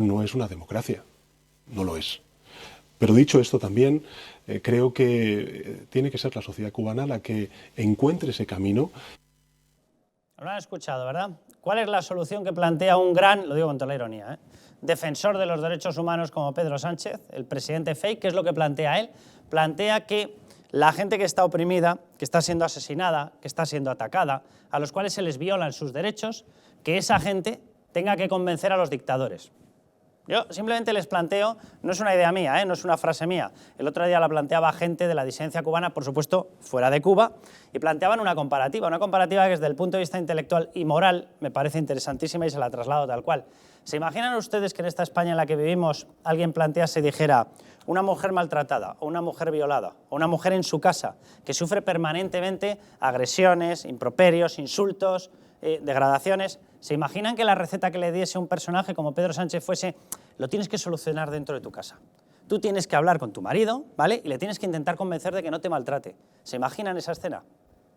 no es una democracia, no lo es. Pero dicho esto también, creo que tiene que ser la sociedad cubana la que encuentre ese camino. Lo han escuchado, ¿verdad? ¿Cuál es la solución que plantea un gran, lo digo con toda la ironía, defensor de los derechos humanos como Pedro Sánchez, el presidente fake? ¿Qué es lo que plantea él? Plantea que la gente que está oprimida, que está siendo asesinada, que está siendo atacada, a los cuales se les violan sus derechos, que esa gente tenga que convencer a los dictadores. Yo simplemente les planteo, no es una idea mía, no es una frase mía, el otro día la planteaba gente de la disidencia cubana, por supuesto, fuera de Cuba, y planteaban una comparativa que desde el punto de vista intelectual y moral me parece interesantísima y se la traslado tal cual. ¿Se imaginan ustedes que en esta España en la que vivimos alguien plantease y dijera una mujer maltratada, o una mujer violada, o una mujer en su casa que sufre permanentemente agresiones, improperios, insultos, degradaciones? ¿Se imaginan que la receta que le diese un personaje como Pedro Sánchez fuese: lo tienes que solucionar dentro de tu casa? Tú tienes que hablar con tu marido, ¿vale? Y le tienes que intentar convencer de que no te maltrate. ¿Se imaginan esa escena?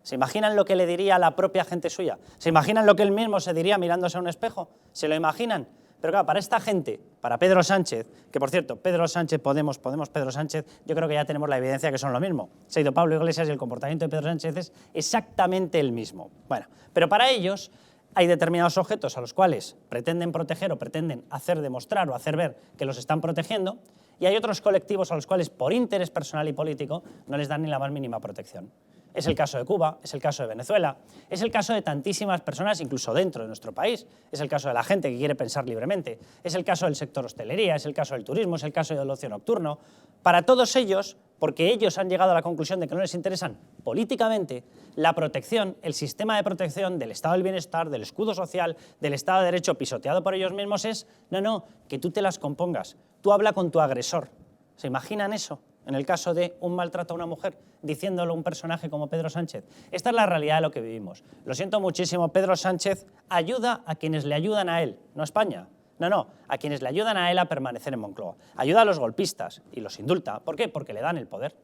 ¿Se imaginan lo que le diría a la propia gente suya? ¿Se imaginan lo que él mismo se diría mirándose a un espejo? ¿Se lo imaginan? Pero claro, para esta gente, para Pedro Sánchez, que por cierto, Pedro Sánchez, Podemos, Pedro Sánchez, yo creo que ya tenemos la evidencia que son lo mismo. Se ha ido Pablo Iglesias y el comportamiento de Pedro Sánchez es exactamente el mismo. Bueno, pero para ellos hay determinados objetos a los cuales pretenden proteger o pretenden hacer demostrar o hacer ver que los están protegiendo, y hay otros colectivos a los cuales por interés personal y político no les dan ni la más mínima protección. Es el caso de Cuba, es el caso de Venezuela, es el caso de tantísimas personas, incluso dentro de nuestro país, es el caso de la gente que quiere pensar libremente, es el caso del sector hostelería, es el caso del turismo, es el caso del ocio nocturno. Para todos ellos, porque ellos han llegado a la conclusión de que no les interesan políticamente, la protección, el sistema de protección del estado del bienestar, del escudo social, del estado de derecho pisoteado por ellos mismos es: no, que tú te las compongas, tú habla con tu agresor. ¿Se imaginan eso? En el caso de un maltrato a una mujer, diciéndolo un personaje como Pedro Sánchez. Esta es la realidad de lo que vivimos. Lo siento muchísimo, Pedro Sánchez ayuda a quienes le ayudan a él, no a España. No, a quienes le ayudan a él a permanecer en Moncloa. Ayuda a los golpistas y los indulta. ¿Por qué? Porque le dan el poder.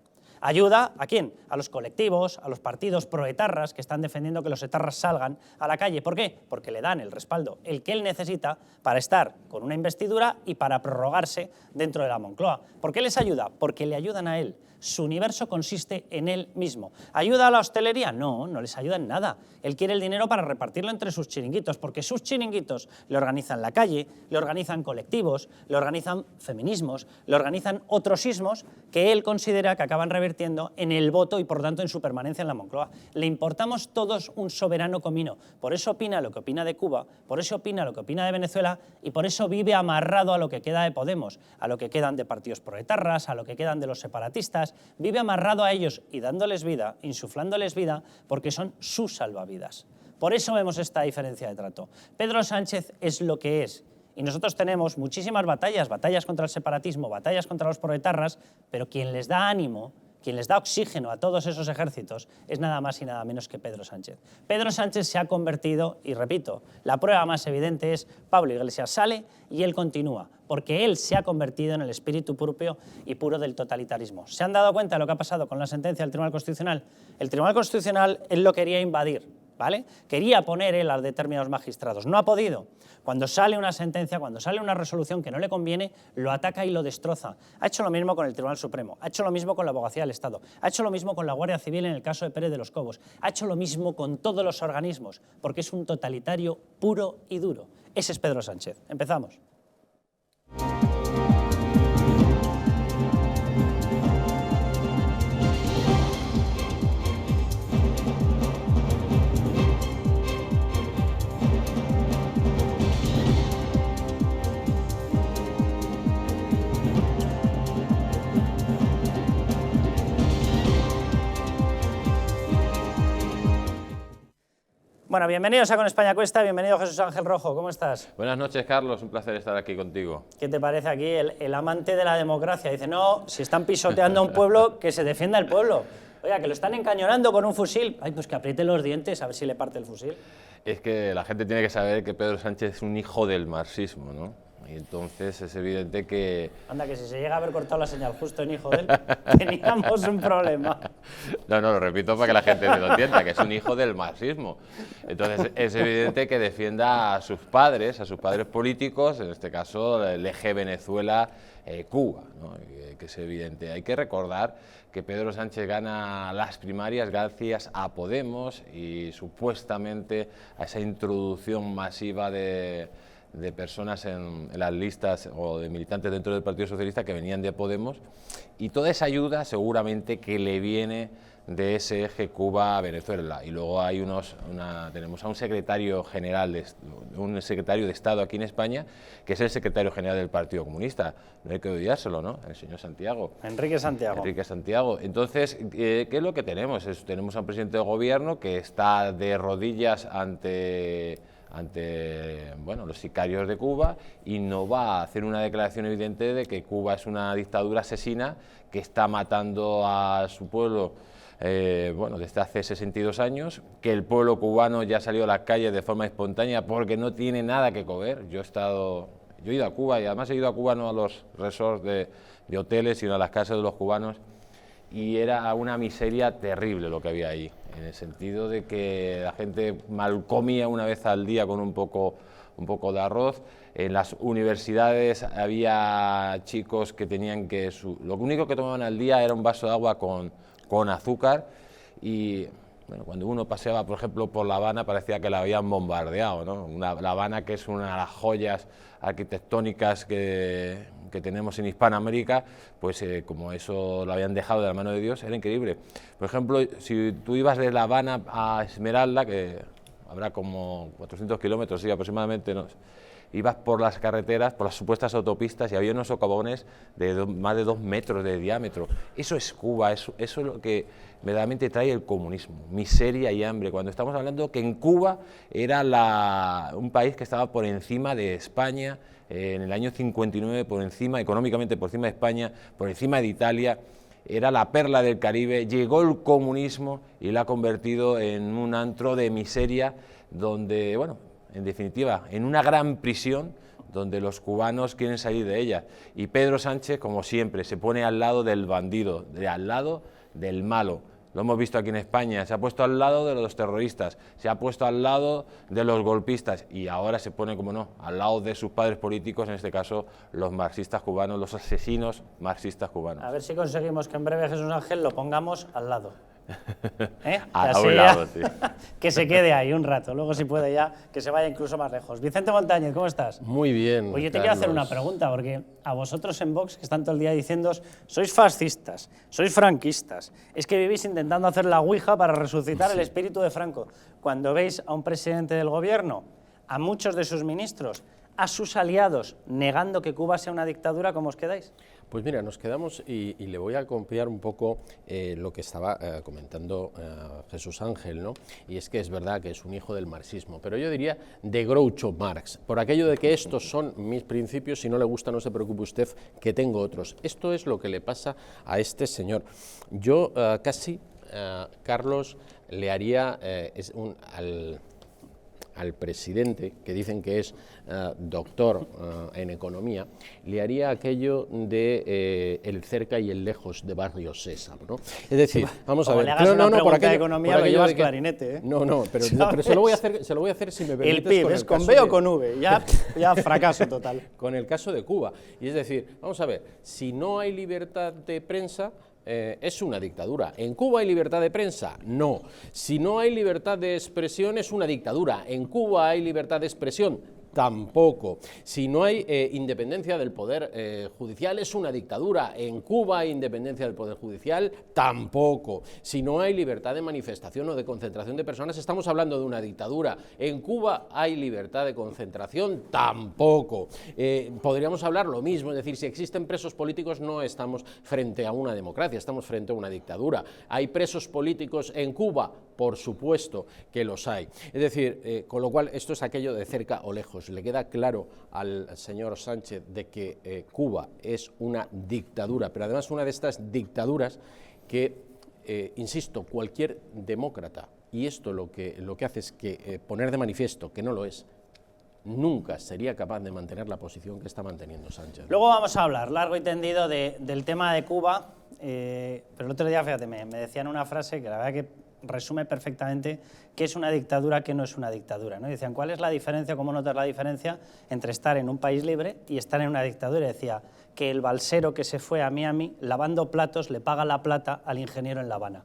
Ayuda ¿a quién? A los colectivos, a los partidos proetarras que están defendiendo que los etarras salgan a la calle. ¿Por qué? Porque le dan el respaldo, el que él necesita para estar con una investidura y para prorrogarse dentro de la Moncloa. ¿Por qué les ayuda? Porque le ayudan a él. Su universo consiste en él mismo. ¿Ayuda a la hostelería? No les ayuda en nada. Él quiere el dinero para repartirlo entre sus chiringuitos, porque sus chiringuitos le organizan la calle, le organizan colectivos, le organizan feminismos, le organizan otros ismos que él considera que acaban revirtiendo en el voto y por tanto en su permanencia en la Moncloa. Le importamos todos un soberano comino. Por eso opina lo que opina de Cuba, por eso opina lo que opina de Venezuela y por eso vive amarrado a lo que queda de Podemos, a lo que quedan de partidos proetarras, a lo que quedan de los separatistas. Vive amarrado a ellos y dándoles vida, insuflándoles vida, porque son sus salvavidas. Por eso vemos esta diferencia de trato. Pedro Sánchez es lo que es. Y nosotros tenemos muchísimas batallas contra el separatismo, batallas contra los proetarras, pero quien les da ánimo, quien les da oxígeno a todos esos ejércitos es nada más y nada menos que Pedro Sánchez. Pedro Sánchez se ha convertido, y repito, la prueba más evidente es Pablo Iglesias sale y él continúa, porque él se ha convertido en el espíritu propio y puro del totalitarismo. ¿Se han dado cuenta de lo que ha pasado con la sentencia del Tribunal Constitucional? El Tribunal Constitucional él lo quería invadir, ¿vale? Quería poner él a determinados magistrados, no ha podido. Cuando sale una sentencia, cuando sale una resolución que no le conviene, lo ataca y lo destroza. Ha hecho lo mismo con el Tribunal Supremo, ha hecho lo mismo con la Abogacía del Estado, ha hecho lo mismo con la Guardia Civil en el caso de Pérez de los Cobos, ha hecho lo mismo con todos los organismos, porque es un totalitario puro y duro. Ese es Pedro Sánchez. Empezamos. Bueno, bienvenidos a Con España Cuesta, bienvenido Jesús Ángel Rojo, ¿cómo estás? Buenas noches, Carlos, un placer estar aquí contigo. ¿Qué te parece aquí el amante de la democracia? Dice, no, si están pisoteando a un pueblo, que se defienda el pueblo. Oiga, que lo están encañonando con un fusil. Ay, pues que apriete los dientes a ver si le parte el fusil. Es que la gente tiene que saber que Pedro Sánchez es un hijo del marxismo, ¿no? Y entonces es evidente que... Anda, que si se llega a haber cortado la señal justo en hijo de él, teníamos un problema. No, lo repito para que la gente lo entienda, que es un hijo del marxismo. Entonces es evidente que defienda a sus padres políticos, en este caso el eje Venezuela-Cuba, ¿no? Que es evidente. Hay que recordar que Pedro Sánchez gana las primarias gracias a Podemos y supuestamente a esa introducción masiva de personas en las listas o de militantes dentro del Partido Socialista que venían de Podemos, y toda esa ayuda seguramente que le viene de ese eje Cuba-Venezuela. Y luego hay tenemos a un secretario general, un secretario de Estado aquí en España, que es el secretario general del Partido Comunista, no hay que odiárselo, ¿no? El señor Santiago. Enrique Santiago. Enrique Santiago. Entonces, ¿qué es lo que tenemos? Tenemos a un presidente de gobierno que está de rodillas ante bueno, los sicarios de Cuba, y no va a hacer una declaración evidente de que Cuba es una dictadura asesina que está matando a su pueblo bueno, desde hace 62 años, que el pueblo cubano ya ha salido a las calles de forma espontánea porque no tiene nada que comer. Yo he ido a Cuba, y además he ido a Cuba no a los resorts de hoteles, sino a las casas de los cubanos, y era una miseria terrible lo que había ahí, en el sentido de que la gente mal comía una vez al día con un poco de arroz. En las universidades había chicos que tenían que... lo único que tomaban al día era un vaso de agua con azúcar, y bueno, cuando uno paseaba, por ejemplo, por La Habana, parecía que la habían bombardeado, ¿no? La Habana, que es una de las joyas arquitectónicas que tenemos en Hispanoamérica, pues como eso lo habían dejado de la mano de Dios, era increíble. Por ejemplo, si tú ibas de La Habana a Esmeralda, que habrá como 400 kilómetros, sí, aproximadamente, ¿no? Ibas por las carreteras, por las supuestas autopistas, y había unos socavones de más de 2 metros de diámetro. Eso es Cuba, eso es lo que verdaderamente trae el comunismo, miseria y hambre. Cuando estamos hablando que en Cuba era un país que estaba por encima de España, en el año 59, económicamente por encima de España, por encima de Italia, era la perla del Caribe, llegó el comunismo y la ha convertido en un antro de miseria, donde, bueno, en definitiva, en una gran prisión donde los cubanos quieren salir de ella. Y Pedro Sánchez, como siempre, se pone al lado del bandido, al lado del malo. Lo hemos visto aquí en España, se ha puesto al lado de los terroristas, se ha puesto al lado de los golpistas, y ahora se pone, como no, al lado de sus padres políticos, en este caso los marxistas cubanos, los asesinos marxistas cubanos. A ver si conseguimos que en breve Jesús Ángel lo pongamos al lado. A un lado, sí. Que se quede ahí un rato, luego si puede ya que se vaya incluso más lejos. Vicente Montañez, ¿cómo estás? Muy bien. Oye, yo te quiero hacer una pregunta, porque a vosotros en Vox, que están todo el día diciendo sois fascistas, sois franquistas, es que vivís intentando hacer la ouija para resucitar el espíritu de Franco. Cuando veis a un presidente del gobierno, a muchos de sus ministros, a sus aliados, negando que Cuba sea una dictadura, ¿cómo os quedáis? Pues mira, nos quedamos, y le voy a copiar un poco lo que estaba comentando Jesús Ángel, ¿no? Y es que es verdad que es un hijo del marxismo, pero yo diría de Groucho Marx, por aquello de que estos son mis principios, si no le gusta no se preocupe usted que tengo otros. Esto es lo que le pasa a este señor. Yo casi, Carlos, le haría al presidente, que dicen que es doctor en economía, le haría aquello de el cerca y el lejos de Barrio Sésamo, ¿no? Es decir, vamos a ver... Le hagas una pregunta de economía, lo llevas clarinete, ¿eh? No, pero se lo voy a hacer si me permites. El PIB, ¿es con B o con V? Ya fracaso total. Con el caso de Cuba. Y es decir, vamos a ver, si no hay libertad de prensa, es una dictadura. ¿En Cuba hay libertad de prensa? No. Si no hay libertad de expresión, es una dictadura. ¿En Cuba hay libertad de expresión? Tampoco. Si no hay independencia del Poder Judicial, es una dictadura. En Cuba hay independencia del Poder Judicial, tampoco. Si no hay libertad de manifestación o de concentración de personas, estamos hablando de una dictadura. En Cuba hay libertad de concentración, tampoco. Podríamos hablar lo mismo, es decir, si existen presos políticos no estamos frente a una democracia, estamos frente a una dictadura. ¿Hay presos políticos en Cuba? Por supuesto que los hay. Es decir, con lo cual esto es aquello de cerca o lejos. Le queda claro al señor Sánchez de que Cuba es una dictadura, pero además una de estas dictaduras que, insisto, cualquier demócrata, y esto lo que hace es que poner de manifiesto que no lo es, nunca sería capaz de mantener la posición que está manteniendo Sánchez. Luego vamos a hablar largo y tendido del tema de Cuba, pero el otro día, fíjate, me decían una frase que la verdad que resume perfectamente qué es una dictadura, qué no es una dictadura, ¿no? Y decían, ¿cuál es la diferencia, cómo notas la diferencia entre estar en un país libre y estar en una dictadura? Y decía que el balsero que se fue a Miami lavando platos le paga la plata al ingeniero en La Habana.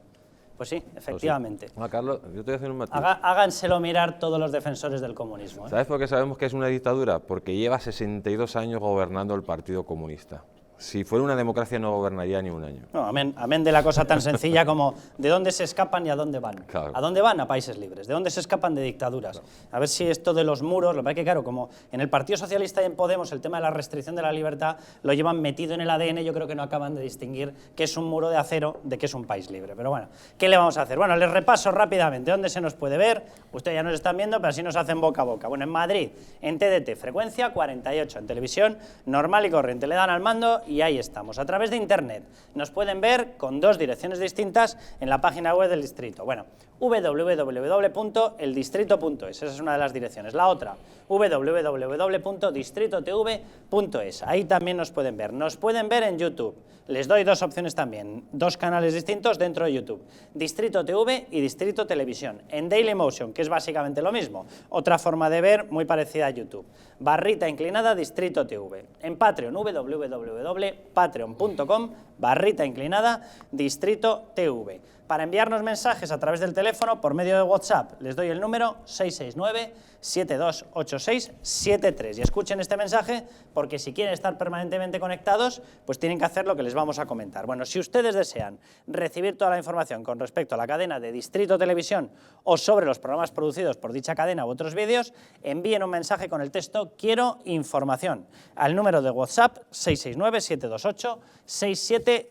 Pues sí, efectivamente. Juan Carlos, yo te voy a hacer un matiz. Háganselo mirar todos los defensores del comunismo, ¿eh? ¿Sabes por qué sabemos que es una dictadura? Porque lleva 62 años gobernando el Partido Comunista. Si fuera una democracia no gobernaría ni un año. No, amén de la cosa tan sencilla como de dónde se escapan y a dónde van. Claro. ¿A dónde van? A países libres. ¿De dónde se escapan? De dictaduras. Claro. A ver si esto de los muros, lo que pasa es que claro, como en el Partido Socialista y en Podemos el tema de la restricción de la libertad lo llevan metido en el ADN, yo creo que no acaban de distinguir qué es un muro de acero de qué es un país libre. Pero bueno, ¿qué le vamos a hacer? Bueno, les repaso rápidamente dónde se nos puede ver. Ustedes ya nos están viendo, pero así nos hacen boca a boca. Bueno, en Madrid, en TDT, frecuencia 48, en televisión normal y corriente. Le dan al mando y ahí estamos. A través de internet nos pueden ver con dos direcciones distintas en la página web del distrito. Bueno, www.eldistrito.es, esa es una de las direcciones. La otra, www.distritotv.es, ahí también nos pueden ver. Nos pueden ver en YouTube. Les doy dos opciones también, dos canales distintos dentro de YouTube. Distrito TV y Distrito Televisión. En Dailymotion, que es básicamente lo mismo. Otra forma de ver muy parecida a YouTube. Barrita inclinada Distrito TV. En Patreon, www.patreon.com, barrita inclinada Distrito TV. Para enviarnos mensajes a través del teléfono por medio de WhatsApp, les doy el número 669-728673. Y escuchen este mensaje porque si quieren estar permanentemente conectados, pues tienen que hacer lo que les vamos a comentar. Bueno, si ustedes desean recibir toda la información con respecto a la cadena de Distrito Televisión o sobre los programas producidos por dicha cadena u otros vídeos, envíen un mensaje con el texto «Quiero información» al número de WhatsApp 669-728-673.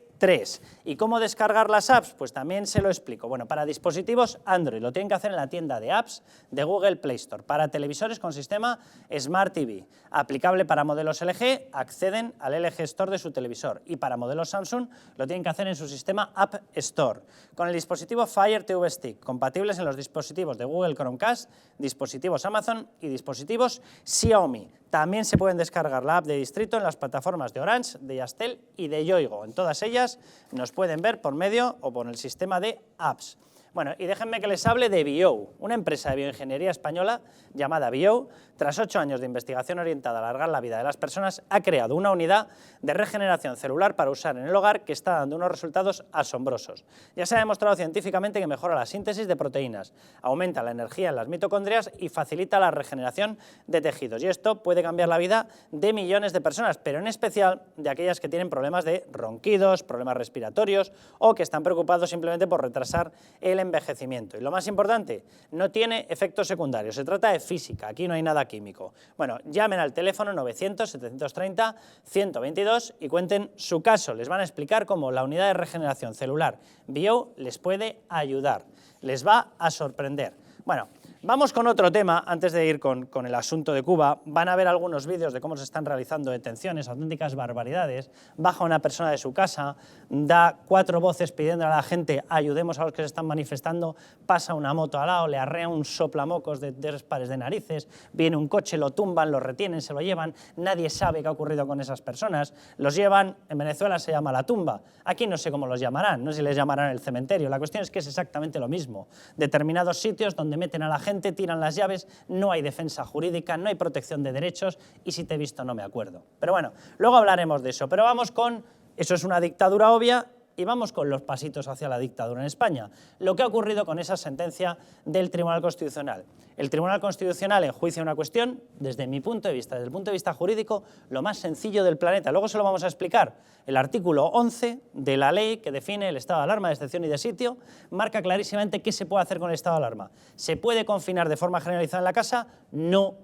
¿Y cómo descargar las apps? Pues también se lo explico. Bueno, para dispositivos Android lo tienen que hacer en la tienda de apps de Google Play Store. Para televisores con sistema Smart TV, aplicable para modelos LG, acceden al LG Store de su televisor. Y para modelos Samsung lo tienen que hacer en su sistema App Store. Con el dispositivo Fire TV Stick, compatibles en los dispositivos de Google Chromecast, dispositivos Amazon y dispositivos Xiaomi. También se pueden descargar la app de Distrito en las plataformas de Orange, de Yastel y de Yoigo. En todas ellas nos pueden ver por medio o por el sistema de apps. Bueno, y déjenme que les hable de Bio, una empresa de bioingeniería española llamada Bio. Tras 8 años de investigación orientada a alargar la vida de las personas, ha creado una unidad de regeneración celular para usar en el hogar que está dando unos resultados asombrosos. Ya se ha demostrado científicamente que mejora la síntesis de proteínas, aumenta la energía en las mitocondrias y facilita la regeneración de tejidos. Y esto puede cambiar la vida de millones de personas, pero en especial de aquellas que tienen problemas de ronquidos, problemas respiratorios o que están preocupados simplemente por retrasar el envejecimiento. Y lo más importante, no tiene efectos secundarios, se trata de física, aquí no hay nada químico. Bueno, llamen al teléfono 900-730-122 y cuenten su caso. Les van a explicar cómo la unidad de regeneración celular Bio les puede ayudar. Les va a sorprender. Bueno, vamos con otro tema, antes de ir con el asunto de Cuba. Van a ver algunos vídeos de cómo se están realizando detenciones, auténticas barbaridades. Baja una persona de su casa, da 4 voces pidiendo a la gente ayudemos a los que se están manifestando, pasa una moto al lado, le arrea un soplamocos de 3 pares de narices, viene un coche, lo tumban, lo retienen, se lo llevan, nadie sabe qué ha ocurrido con esas personas, los llevan, en Venezuela se llama la tumba, aquí no sé cómo los llamarán, no sé si les llamarán el cementerio, la cuestión es que es exactamente lo mismo, determinados sitios donde meten a la gente, tiran las llaves, no hay defensa jurídica, no hay protección de derechos y si te he visto no me acuerdo. Pero bueno, luego hablaremos de eso, pero vamos con, eso es una dictadura obvia y vamos con los pasitos hacia la dictadura en España. Lo que ha ocurrido con esa sentencia del Tribunal Constitucional. El Tribunal Constitucional enjuicia una cuestión, desde mi punto de vista, desde el punto de vista jurídico, lo más sencillo del planeta. Luego se lo vamos a explicar. El artículo 11 de la ley que define el estado de alarma, de excepción y de sitio, marca clarísimamente qué se puede hacer con el estado de alarma. ¿Se puede confinar de forma generalizada en la casa? No.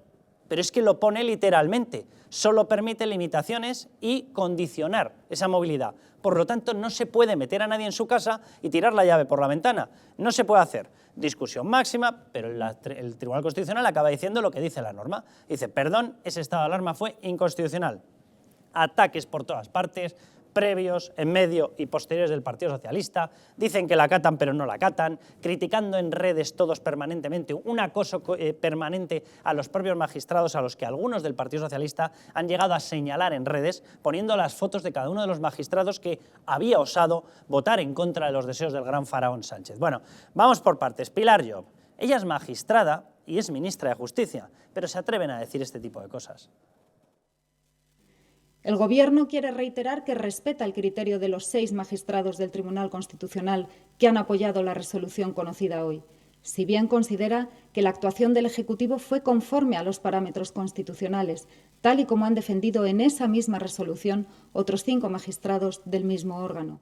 Pero es que lo pone literalmente. Solo permite limitaciones y condicionar esa movilidad. Por lo tanto, no se puede meter a nadie en su casa y tirar la llave por la ventana. No se puede hacer. Discusión máxima, pero el Tribunal Constitucional acaba diciendo lo que dice la norma. Dice, perdón, ese estado de alarma fue inconstitucional. Ataques por todas partes, previos, en medio y posteriores del Partido Socialista, dicen que la acatan pero no la acatan, criticando en redes todos permanentemente, un acoso permanente a los propios magistrados, a los que algunos del Partido Socialista han llegado a señalar en redes, poniendo las fotos de cada uno de los magistrados que había osado votar en contra de los deseos del gran faraón Sánchez. Bueno, vamos por partes. Pilar Llop, ella es magistrada y es ministra de Justicia, pero se atreven a decir este tipo de cosas. El Gobierno quiere reiterar que respeta el criterio de los 6 magistrados del Tribunal Constitucional que han apoyado la resolución conocida hoy, si bien considera que la actuación del Ejecutivo fue conforme a los parámetros constitucionales, tal y como han defendido en esa misma resolución otros 5 magistrados del mismo órgano.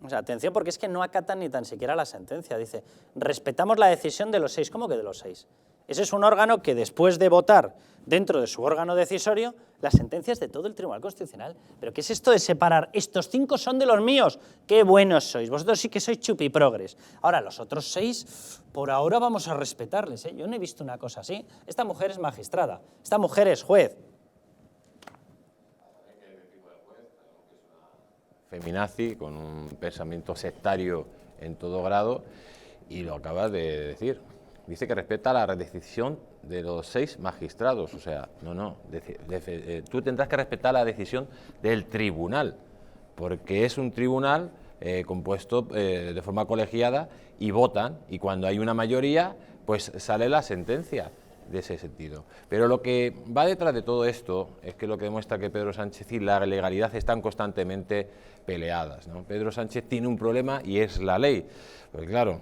O sea, atención, porque es que no acatan ni tan siquiera la sentencia. Dice, respetamos la decisión de los 6. ¿Cómo que de los 6? Ese es un órgano que después de votar dentro de su órgano decisorio las sentencias de todo el Tribunal Constitucional. ¿Pero qué es esto de separar? Estos 5 son de los míos. ¡Qué buenos sois! Vosotros sí que sois chupiprogres. Ahora, los otros 6, por ahora vamos a respetarles, ¿eh? Yo no he visto una cosa así. Esta mujer es magistrada, esta mujer es juez. Feminazi, con un pensamiento sectario en todo grado, y lo acabas de decir. Dice que respeta la decisión de los 6 magistrados. O sea, tú tendrás que respetar la decisión del tribunal, porque es un tribunal compuesto de forma colegiada y votan, y cuando hay una mayoría, pues sale la sentencia de ese sentido. Pero lo que va detrás de todo esto es que lo que demuestra que Pedro Sánchez y la legalidad están constantemente peleadas, ¿no? Pedro Sánchez tiene un problema y es la ley. Pues claro,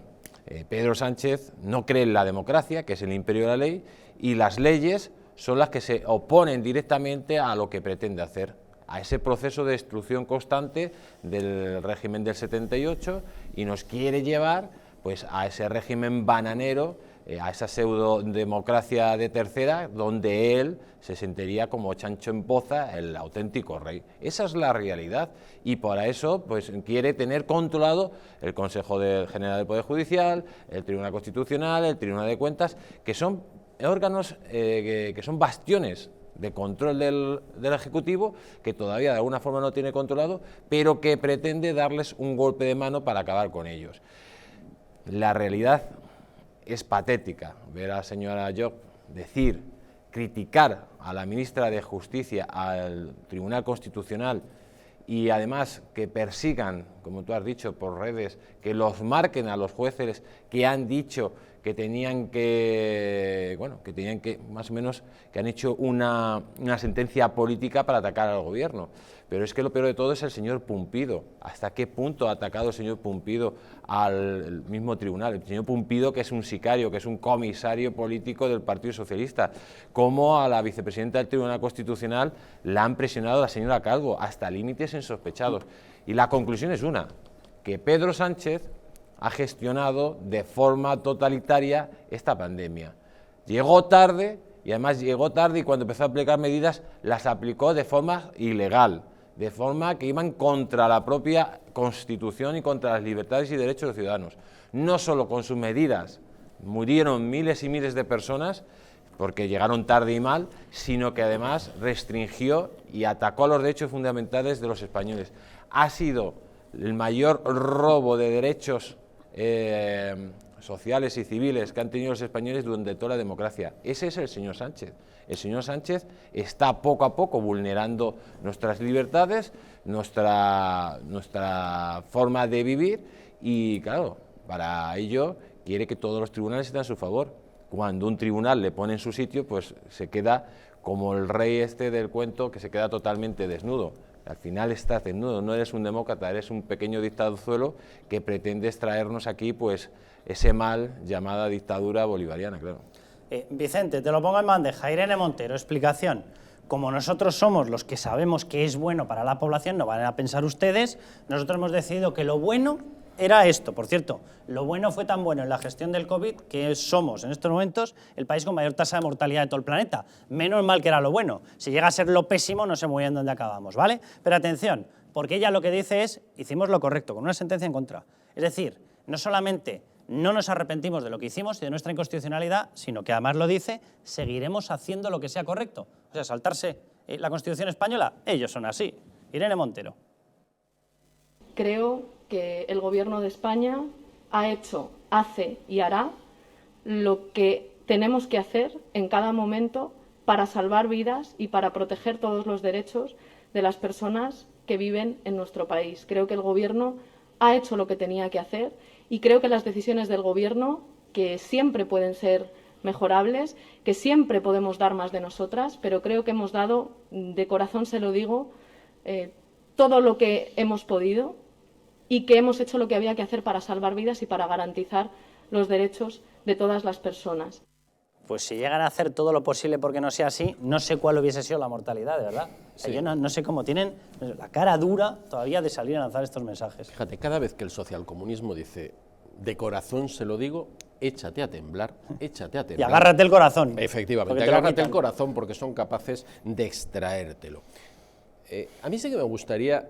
Pedro Sánchez no cree en la democracia, que es el imperio de la ley, y las leyes son las que se oponen directamente a lo que pretende hacer, a ese proceso de destrucción constante del régimen del 78, y nos quiere llevar pues a ese régimen bananero, a esa pseudodemocracia de tercera, donde él se sentiría como chancho en poza, el auténtico rey. Esa es la realidad, y para eso pues quiere tener controlado el Consejo General del Poder Judicial, el Tribunal Constitucional, el Tribunal de Cuentas, que son órganos que son bastiones de control del Ejecutivo, que todavía de alguna forma no tiene controlado, pero que pretende darles un golpe de mano para acabar con ellos. La realidad es patética ver a la señora Llop decir, criticar a la ministra de Justicia, al Tribunal Constitucional, y además que persigan, como tú has dicho, por redes, que los marquen a los jueces que han dicho que tenían que, más o menos, que han hecho una sentencia política para atacar al gobierno. Pero es que lo peor de todo es el señor Pumpido. ¿Hasta qué punto ha atacado el señor Pumpido al mismo tribunal? El señor Pumpido, que es un sicario, que es un comisario político del Partido Socialista. Cómo a la vicepresidenta del Tribunal Constitucional la han presionado la señora Calvo, hasta límites insospechados. Y la conclusión es una, que Pedro Sánchez ha gestionado de forma totalitaria esta pandemia. Llegó tarde, y además llegó tarde, y cuando empezó a aplicar medidas las aplicó de forma ilegal, de forma que iban contra la propia Constitución y contra las libertades y derechos de los ciudadanos. No solo con sus medidas murieron miles y miles de personas, porque llegaron tarde y mal, sino que además restringió y atacó a los derechos fundamentales de los españoles. Ha sido el mayor robo de derechos sociales y civiles que han tenido los españoles durante toda la democracia. Ese es el señor Sánchez. El señor Sánchez está poco a poco vulnerando nuestras libertades, nuestra forma de vivir, y claro, para ello quiere que todos los tribunales estén a su favor. Cuando un tribunal le pone en su sitio, pues se queda como el rey este del cuento, que se queda totalmente desnudo. Al final estás desnudo, no eres un demócrata, eres un pequeño dictazuelo que pretende extraernos aquí pues ese mal llamada dictadura bolivariana, claro. Vicente, te lo pongo en bandeja. Irene Montero, explicación. Como nosotros somos los que sabemos que es bueno para la población, no van a pensar ustedes, nosotros hemos decidido que lo bueno era esto. Por cierto, lo bueno fue tan bueno en la gestión del COVID que somos en estos momentos el país con mayor tasa de mortalidad de todo el planeta. Menos mal que era lo bueno. Si llega a ser lo pésimo, no sé muy bien dónde acabamos, ¿vale? Pero atención, porque ella lo que dice es, hicimos lo correcto, con una sentencia en contra. Es decir, no solamente no nos arrepentimos de lo que hicimos y de nuestra inconstitucionalidad, sino que además lo dice, seguiremos haciendo lo que sea correcto. O sea, saltarse la Constitución española, ellos son así. Irene Montero. creo que el Gobierno de España ha hecho, hace y hará lo que tenemos que hacer en cada momento para salvar vidas y para proteger todos los derechos de las personas que viven en nuestro país. Creo que el Gobierno ha hecho lo que tenía que hacer y creo que las decisiones del Gobierno, que siempre pueden ser mejorables, que siempre podemos dar más de nosotras, pero creo que hemos dado, de corazón se lo digo, todo lo que hemos podido y que hemos hecho lo que había que hacer para salvar vidas y para garantizar los derechos de todas las personas. Pues si llegan a hacer todo lo posible porque no sea así, no sé cuál hubiese sido la mortalidad, de verdad. Sí. Yo no sé cómo tienen la cara dura todavía de salir a lanzar estos mensajes. Fíjate, cada vez que el socialcomunismo dice, de corazón se lo digo, échate a temblar, échate a temblar. Y agárrate el corazón. Efectivamente, agárrate el corazón porque son capaces de extraértelo. A mí sí que me gustaría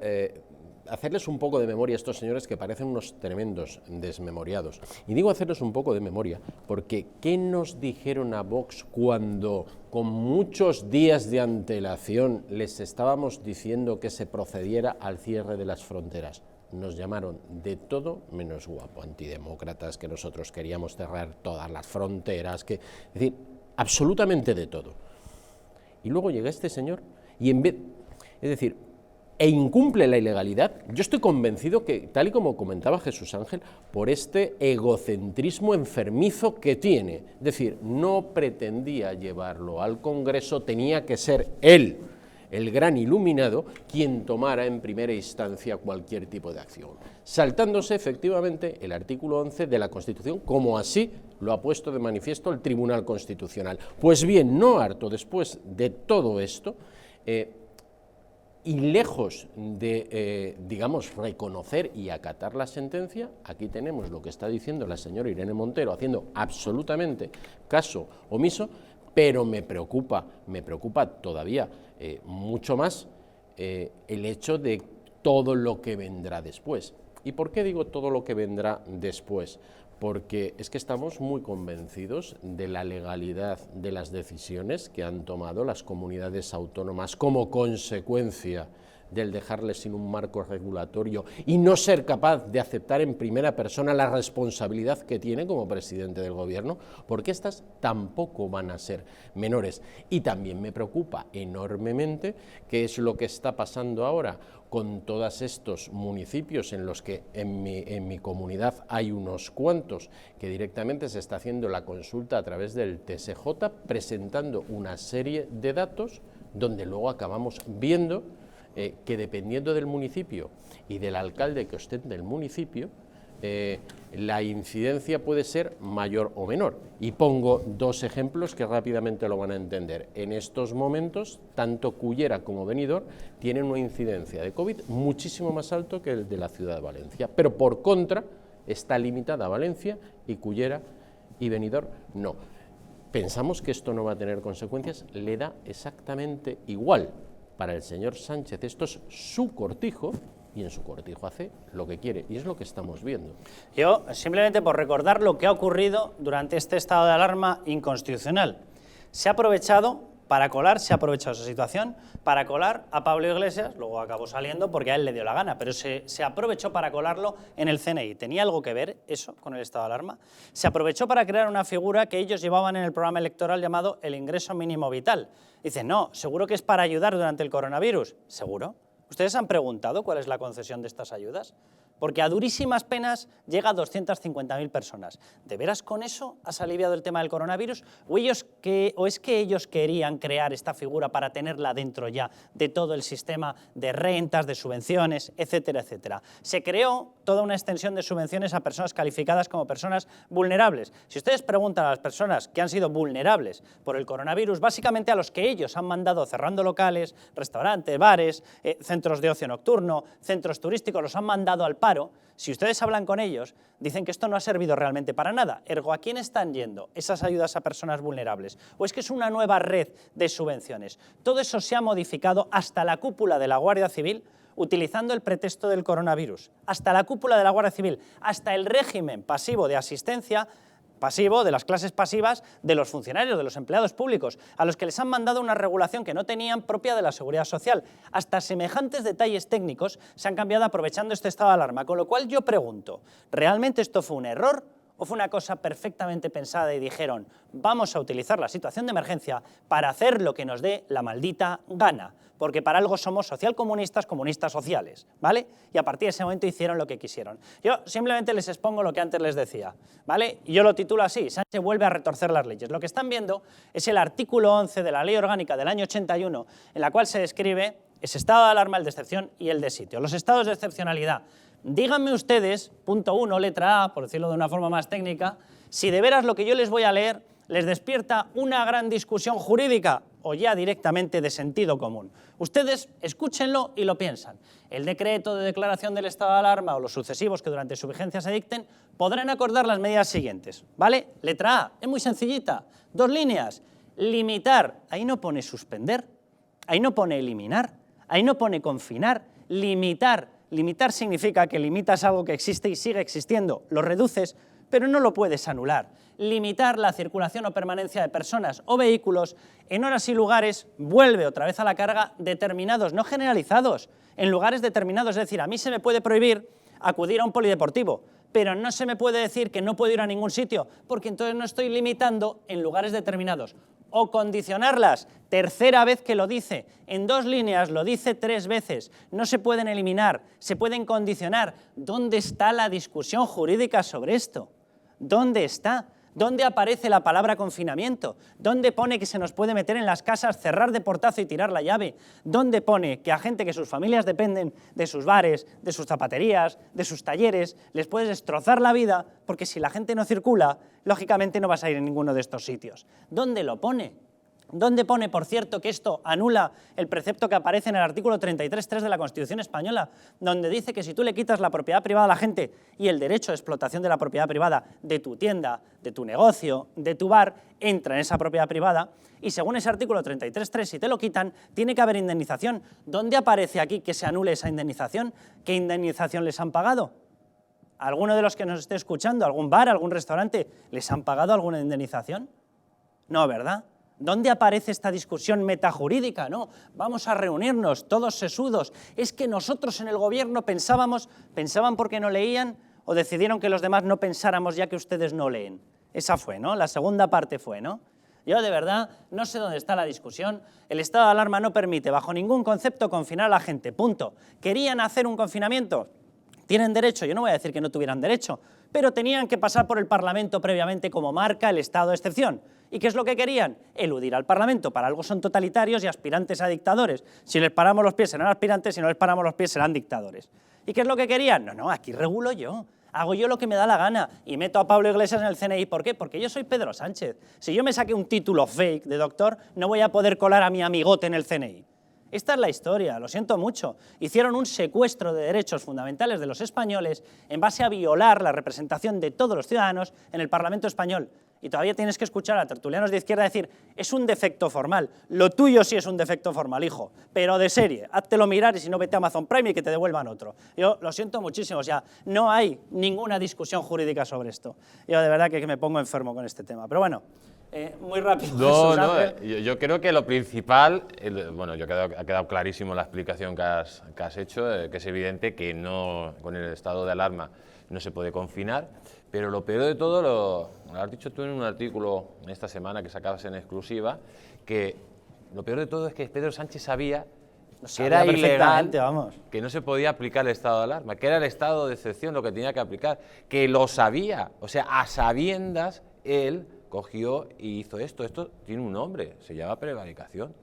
hacerles un poco de memoria a estos señores que parecen unos tremendos desmemoriados. Y digo hacerles un poco de memoria porque ¿qué nos dijeron a Vox cuando con muchos días de antelación les estábamos diciendo que se procediera al cierre de las fronteras? Nos llamaron de todo menos guapo, antidemócratas, que nosotros queríamos cerrar todas las fronteras, es decir, absolutamente de todo. Y luego llega este señor y en vez, es decir, e incumple la ilegalidad. Yo estoy convencido que, tal y como comentaba Jesús Ángel, por este egocentrismo enfermizo que tiene, es decir, no pretendía llevarlo al Congreso, tenía que ser él, el gran iluminado, quien tomara en primera instancia cualquier tipo de acción, saltándose efectivamente el artículo 11 de la Constitución, como así lo ha puesto de manifiesto el Tribunal Constitucional. Pues bien, no harto después de todo esto, y lejos de, digamos, reconocer y acatar la sentencia, aquí tenemos lo que está diciendo la señora Irene Montero, haciendo absolutamente caso omiso, pero me preocupa todavía mucho más el hecho de todo lo que vendrá después. ¿Y por qué digo todo lo que vendrá después? Porque es que estamos muy convencidos de la legalidad de las decisiones que han tomado las comunidades autónomas como consecuencia del dejarles sin un marco regulatorio y no ser capaz de aceptar en primera persona la responsabilidad que tiene como presidente del gobierno, porque estas tampoco van a ser menores. Y también me preocupa enormemente qué es lo que está pasando ahora con todos estos municipios en los que en mi comunidad hay unos cuantos que directamente se está haciendo la consulta a través del TSJ, presentando una serie de datos donde luego acabamos viendo que dependiendo del municipio y del alcalde que ostente el municipio, la incidencia puede ser mayor o menor. Y pongo dos ejemplos que rápidamente lo van a entender. En estos momentos, tanto Cullera como Benidorm tienen una incidencia de COVID muchísimo más alto que el de la ciudad de Valencia, pero por contra está limitada a Valencia y Cullera y Benidorm no. Pensamos que esto no va a tener consecuencias, le da exactamente igual. Para el señor Sánchez esto es su cortijo y en su cortijo hace lo que quiere y es lo que estamos viendo. Yo, simplemente por recordar lo que ha ocurrido durante este estado de alarma inconstitucional, se ha aprovechado esa situación para colar a Pablo Iglesias, luego acabó saliendo porque a él le dio la gana, pero se aprovechó para colarlo en el CNI. ¿Tenía algo que ver eso con el estado de alarma? Se aprovechó para crear una figura que ellos llevaban en el programa electoral llamado el ingreso mínimo vital. Dicen, no, seguro que es para ayudar durante el coronavirus. ¿Seguro? ¿Ustedes han preguntado cuál es la concesión de estas ayudas? Porque a durísimas penas llega a 250.000 personas. ¿De veras con eso has aliviado el tema del coronavirus? ¿O es que ellos querían crear esta figura para tenerla dentro ya de todo el sistema de rentas, de subvenciones, etcétera, etcétera? Se creó toda una extensión de subvenciones a personas calificadas como personas vulnerables. Si ustedes preguntan a las personas que han sido vulnerables por el coronavirus, básicamente a los que ellos han mandado cerrando locales, restaurantes, bares, centros de ocio nocturno, centros turísticos, los han mandado al paro, si ustedes hablan con ellos, dicen que esto no ha servido realmente para nada. Ergo, ¿a quién están yendo esas ayudas a personas vulnerables? ¿O es que es una nueva red de subvenciones? Todo eso se ha modificado hasta la cúpula de la Guardia Civil, utilizando el pretexto del coronavirus. Hasta la cúpula de la Guardia Civil, hasta el régimen pasivo de asistencia pasivo, de las clases pasivas, de los funcionarios, de los empleados públicos, a los que les han mandado una regulación que no tenían propia de la seguridad social. Hasta semejantes detalles técnicos se han cambiado aprovechando este estado de alarma, con lo cual yo pregunto, ¿realmente esto fue un error o fue una cosa perfectamente pensada y dijeron vamos a utilizar la situación de emergencia para hacer lo que nos dé la maldita gana? Porque para algo somos socialcomunistas, comunistas sociales, ¿vale? Y a partir de ese momento hicieron lo que quisieron. Yo simplemente les expongo lo que antes les decía, ¿vale? Y yo lo titulo así, Sánchez vuelve a retorcer las leyes. Lo que están viendo es el artículo 11 de la Ley Orgánica del año 81, en la cual se describe ese estado de alarma, el de excepción y el de sitio. Los estados de excepcionalidad. Díganme ustedes, punto 1, letra A, por decirlo de una forma más técnica, si de veras lo que yo les voy a leer les despierta una gran discusión jurídica o ya directamente de sentido común. Ustedes escúchenlo y lo piensan. El decreto de declaración del estado de alarma o los sucesivos que durante su vigencia se dicten podrán acordar las medidas siguientes, ¿vale? Letra A, es muy sencillita, 2 líneas. Limitar, ahí no pone suspender, ahí no pone eliminar, ahí no pone confinar, limitar. Limitar significa que limitas algo que existe y sigue existiendo, lo reduces, pero no lo puedes anular. Limitar la circulación o permanencia de personas o vehículos en horas y lugares vuelve otra vez a la carga determinados, no generalizados, en lugares determinados. Es decir, a mí se me puede prohibir acudir a un polideportivo, pero no se me puede decir que no puedo ir a ningún sitio, porque entonces no estoy limitando en lugares determinados. O condicionarlas, tercera vez que lo dice, en 2 líneas, lo dice 3 veces, no se pueden eliminar, se pueden condicionar. ¿Dónde está la discusión jurídica sobre esto? ¿Dónde está? ¿Dónde aparece la palabra confinamiento? ¿Dónde pone que se nos puede meter en las casas, cerrar de portazo y tirar la llave? ¿Dónde pone que a gente que sus familias dependen de sus bares, de sus zapaterías, de sus talleres, les puedes destrozar la vida? Porque si la gente no circula, lógicamente no vas a ir en ninguno de estos sitios. ¿Dónde lo pone? ¿Dónde pone, por cierto, que esto anula el precepto que aparece en el artículo 33.3 de la Constitución española, donde dice que si tú le quitas la propiedad privada a la gente y el derecho de explotación de la propiedad privada de tu tienda, de tu negocio, de tu bar, entra en esa propiedad privada? Y según ese artículo 33.3, si te lo quitan, tiene que haber indemnización. ¿Dónde aparece aquí que se anule esa indemnización? ¿Qué indemnización les han pagado? ¿Alguno de los que nos esté escuchando, algún bar, algún restaurante, les han pagado alguna indemnización? No, ¿verdad? ¿Dónde aparece esta discusión metajurídica? No, vamos a reunirnos todos sesudos. Es que nosotros en el gobierno pensaban porque no leían o decidieron que los demás no pensáramos ya que ustedes no leen. Esa fue, ¿no? La segunda parte fue, ¿no? Yo de verdad no sé dónde está la discusión. El estado de alarma no permite bajo ningún concepto confinar a la gente, punto. ¿Querían hacer un confinamiento? Tienen derecho, yo no voy a decir que no tuvieran derecho, pero tenían que pasar por el Parlamento previamente como marca el estado de excepción. ¿Y qué es lo que querían? Eludir al Parlamento. Para algo son totalitarios y aspirantes a dictadores. Si les paramos los pies serán aspirantes, si no les paramos los pies serán dictadores. ¿Y qué es lo que querían? No, aquí regulo yo. Hago yo lo que me da la gana y meto a Pablo Iglesias en el CNI. ¿Por qué? Porque yo soy Pedro Sánchez. Si yo me saqué un título fake de doctor, no voy a poder colar a mi amigote en el CNI. Esta es la historia, lo siento mucho. Hicieron un secuestro de derechos fundamentales de los españoles en base a violar la representación de todos los ciudadanos en el Parlamento español. Y todavía tienes que escuchar a tertulianos de izquierda decir, es un defecto formal. Lo tuyo sí es un defecto formal, hijo, pero de serie. Háztelo mirar y si no, vete a Amazon Prime y que te devuelvan otro. Yo lo siento muchísimo, o sea, no hay ninguna discusión jurídica sobre esto. Yo de verdad que me pongo enfermo con este tema. Pero bueno, muy rápido. Yo creo que lo principal, bueno, ha quedado clarísimo la explicación que has hecho, que es evidente que no, con el estado de alarma no se puede confinar, pero lo peor de todo lo has dicho tú en un artículo en esta semana que sacabas en exclusiva, que lo peor de todo es que Pedro Sánchez sabía que era ilegal, que no se podía aplicar el estado de alarma, que era el estado de excepción lo que tenía que aplicar, que lo sabía, o sea, a sabiendas él cogió y hizo esto. Esto tiene un nombre, se llama prevaricación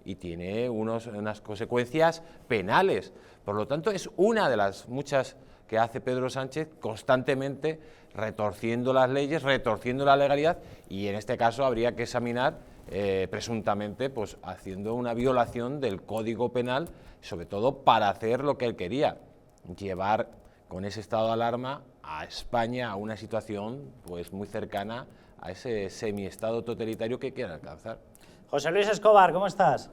y tiene unas consecuencias penales. Por lo tanto, es una de las muchas que hace Pedro Sánchez constantemente, retorciendo las leyes, retorciendo la legalidad, y en este caso habría que examinar presuntamente pues haciendo una violación del Código Penal, sobre todo para hacer lo que él quería, llevar con ese estado de alarma a España a una situación pues muy cercana a ese semiestado totalitario que quiere alcanzar. José Luis Escobar, ¿cómo estás?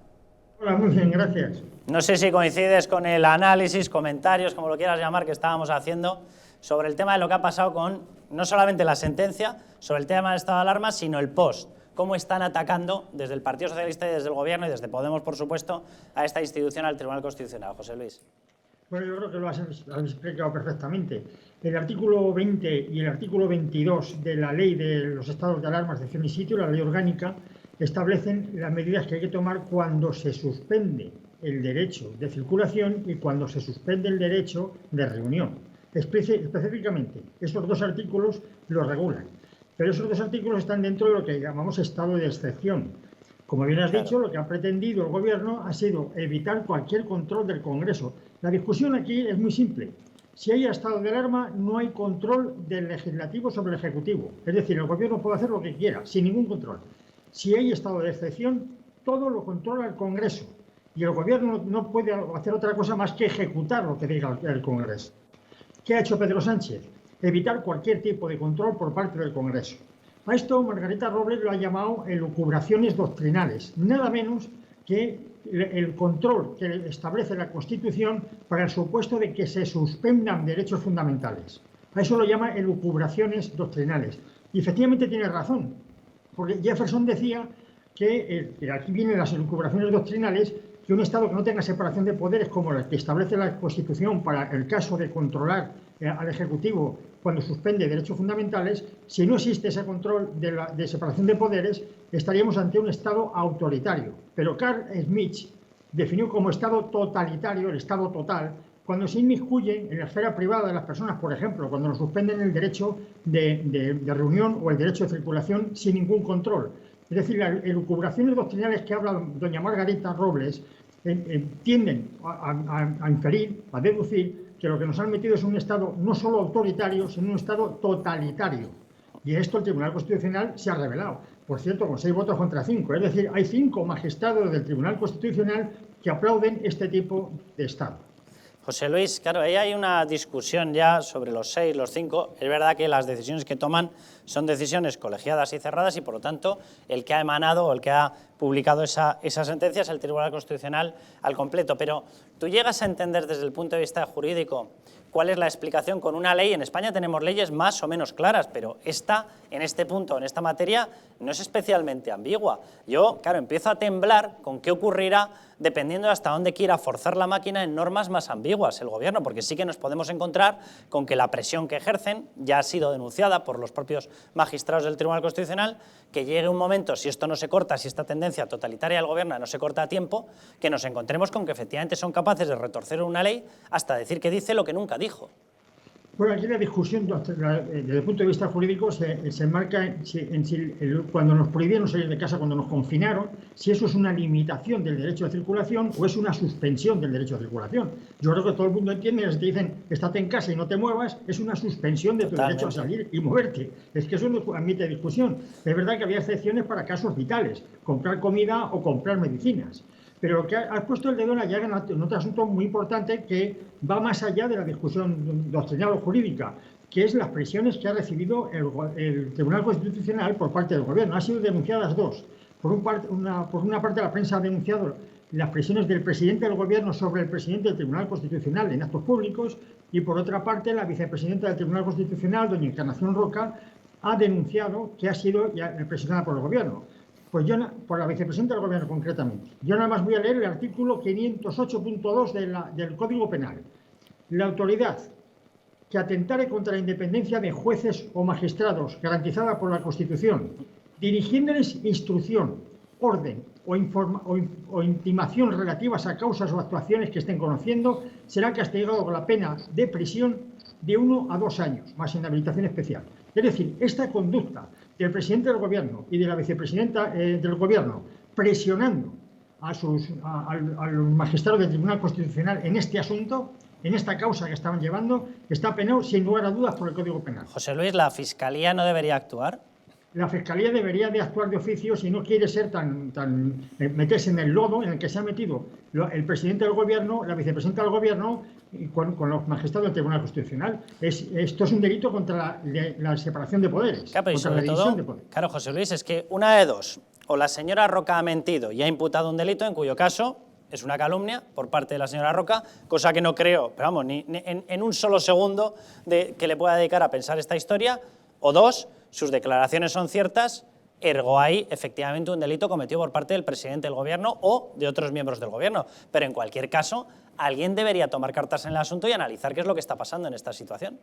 Hola, muy bien, gracias. No sé si coincides con el análisis, comentarios, como lo quieras llamar, que estábamos haciendo sobre el tema de lo que ha pasado con no solamente la sentencia sobre el tema del estado de alarma, sino el post. Cómo están atacando desde el Partido Socialista y desde el Gobierno y desde Podemos, por supuesto, a esta institución, al Tribunal Constitucional. José Luis. Bueno, yo creo que lo has explicado perfectamente. El artículo 20 y el artículo 22 de la Ley de los Estados de Alarma, Excepción y Sitio, la Ley Orgánica, establecen las medidas que hay que tomar cuando se suspende el derecho de circulación y cuando se suspende el derecho de reunión. Específicamente, estos dos artículos lo regulan. Pero esos dos artículos están dentro de lo que llamamos estado de excepción. Como bien has dicho, lo que ha pretendido el Gobierno ha sido evitar cualquier control del Congreso. La discusión aquí es muy simple. Si hay estado de alarma, no hay control del Legislativo sobre el Ejecutivo. Es decir, el Gobierno puede hacer lo que quiera, sin ningún control. Si hay estado de excepción, todo lo controla el Congreso. Y el Gobierno no puede hacer otra cosa más que ejecutar lo que diga el Congreso. ¿Qué ha hecho Pedro Sánchez? Evitar cualquier tipo de control por parte del Congreso. A esto Margarita Robles lo ha llamado elucubraciones doctrinales, nada menos que el control que establece la Constitución para el supuesto de que se suspendan derechos fundamentales. A eso lo llama elucubraciones doctrinales. Y efectivamente tiene razón, porque Jefferson decía que, aquí vienen las elucubraciones doctrinales, que un Estado que no tenga separación de poderes como la que establece la Constitución para el caso de controlar al Ejecutivo cuando suspende derechos fundamentales, si no existe ese control de separación de poderes, estaríamos ante un Estado autoritario. Pero Carl Schmitt definió como Estado totalitario el Estado total cuando se inmiscuye en la esfera privada de las personas, por ejemplo, cuando nos suspenden el derecho de reunión o el derecho de circulación sin ningún control. Es decir, las elucubraciones doctrinales que habla doña Margarita Robles tienden a inferir, a deducir, que lo que nos han metido es un Estado no solo autoritario, sino un Estado totalitario. Y esto el Tribunal Constitucional se ha revelado. Por cierto, con 6 votos contra 5. Es decir, hay 5 magistrados del Tribunal Constitucional que aplauden este tipo de Estado. José Luis, claro, ahí hay una discusión ya sobre los 6, los 5. Es verdad que las decisiones que toman son decisiones colegiadas y cerradas y, por lo tanto, el que ha emanado o el que ha publicado esa sentencia es el Tribunal Constitucional al completo. Pero tú llegas a entender desde el punto de vista jurídico cuál es la explicación con una ley. En España tenemos leyes más o menos claras, pero esta, en este punto, en esta materia, no es especialmente ambigua. Yo, claro, empiezo a temblar con qué ocurrirá dependiendo de hasta dónde quiera forzar la máquina en normas más ambiguas el Gobierno, porque sí que nos podemos encontrar con que la presión que ejercen ya ha sido denunciada por los propios magistrados del Tribunal Constitucional, que llegue un momento, si esto no se corta, si esta tendencia totalitaria del Gobierno no se corta a tiempo, que nos encontremos con que efectivamente son capaces de retorcer una ley hasta decir que dice lo que nunca dijo. Bueno, aquí la discusión desde el punto de vista jurídico se enmarca en si cuando nos prohibieron salir de casa, cuando nos confinaron, si eso es una limitación del derecho de circulación o es una suspensión del derecho de circulación. Yo creo que todo el mundo entiende que si te dicen estate en casa y no te muevas, es una suspensión de tu derecho a salir y moverte. Es que eso no admite discusión. Es verdad que había excepciones para casos vitales, comprar comida o comprar medicinas. Pero que has puesto el dedo en la llaga en otro asunto muy importante que va más allá de la discusión doctrinal o jurídica, que es las presiones que ha recibido el Tribunal Constitucional por parte del Gobierno. Han sido denunciadas dos. Por una parte, la prensa ha denunciado las presiones del presidente del Gobierno sobre el presidente del Tribunal Constitucional en actos públicos y, por otra parte, la vicepresidenta del Tribunal Constitucional, doña Encarnación Roca, ha denunciado que ha sido presionada por el Gobierno. Pues yo, por la vicepresidenta del Gobierno concretamente, yo nada más voy a leer el artículo 508.2 del Código Penal. La autoridad que atentare contra la independencia de jueces o magistrados garantizada por la Constitución, dirigiéndoles instrucción, orden o intimación relativas a causas o actuaciones que estén conociendo, será castigado con la pena de prisión de 1 a 2 años, más inhabilitación especial. Es decir, esta conducta del presidente del Gobierno y de la vicepresidenta del Gobierno presionando a los magistrados del Tribunal Constitucional en este asunto, en esta causa que estaban llevando, está penado sin lugar a dudas por el Código Penal. José Luis, ¿la Fiscalía no debería actuar? La Fiscalía debería de actuar de oficio si no quiere ser meterse en el lodo en el que se ha metido el presidente del Gobierno, la vicepresidenta del Gobierno y con los magistrados del Tribunal Constitucional. Esto es un delito contra la separación de poderes, claro, contra la división de poderes. Claro, José Luis, es que una de dos, o la señora Roca ha mentido y ha imputado un delito, en cuyo caso es una calumnia por parte de la señora Roca, cosa que no creo, pero vamos, ni en un solo segundo que le pueda dedicar a pensar esta historia, O dos, sus declaraciones son ciertas, ergo hay efectivamente un delito cometido por parte del presidente del gobierno o de otros miembros del gobierno. Pero en cualquier caso, alguien debería tomar cartas en el asunto y analizar qué es lo que está pasando en esta situación.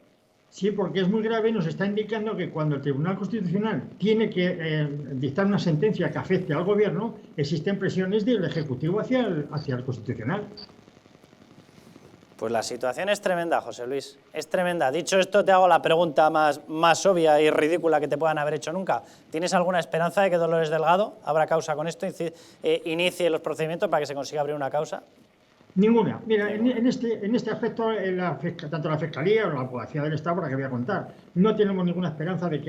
Sí, porque es muy grave y nos está indicando que cuando el Tribunal Constitucional tiene que dictar una sentencia que afecte al gobierno, existen presiones del Ejecutivo hacia el Constitucional. Pues la situación es tremenda, José Luis, es tremenda. Dicho esto, te hago la pregunta más obvia y ridícula que te puedan haber hecho nunca. ¿Tienes alguna esperanza de que Dolores Delgado abra causa con esto, inicie los procedimientos para que se consiga abrir una causa? Ninguna. Mira, en este aspecto, tanto la Fiscalía o la Abogacía del Estado, para que voy a contar, no tenemos ninguna esperanza de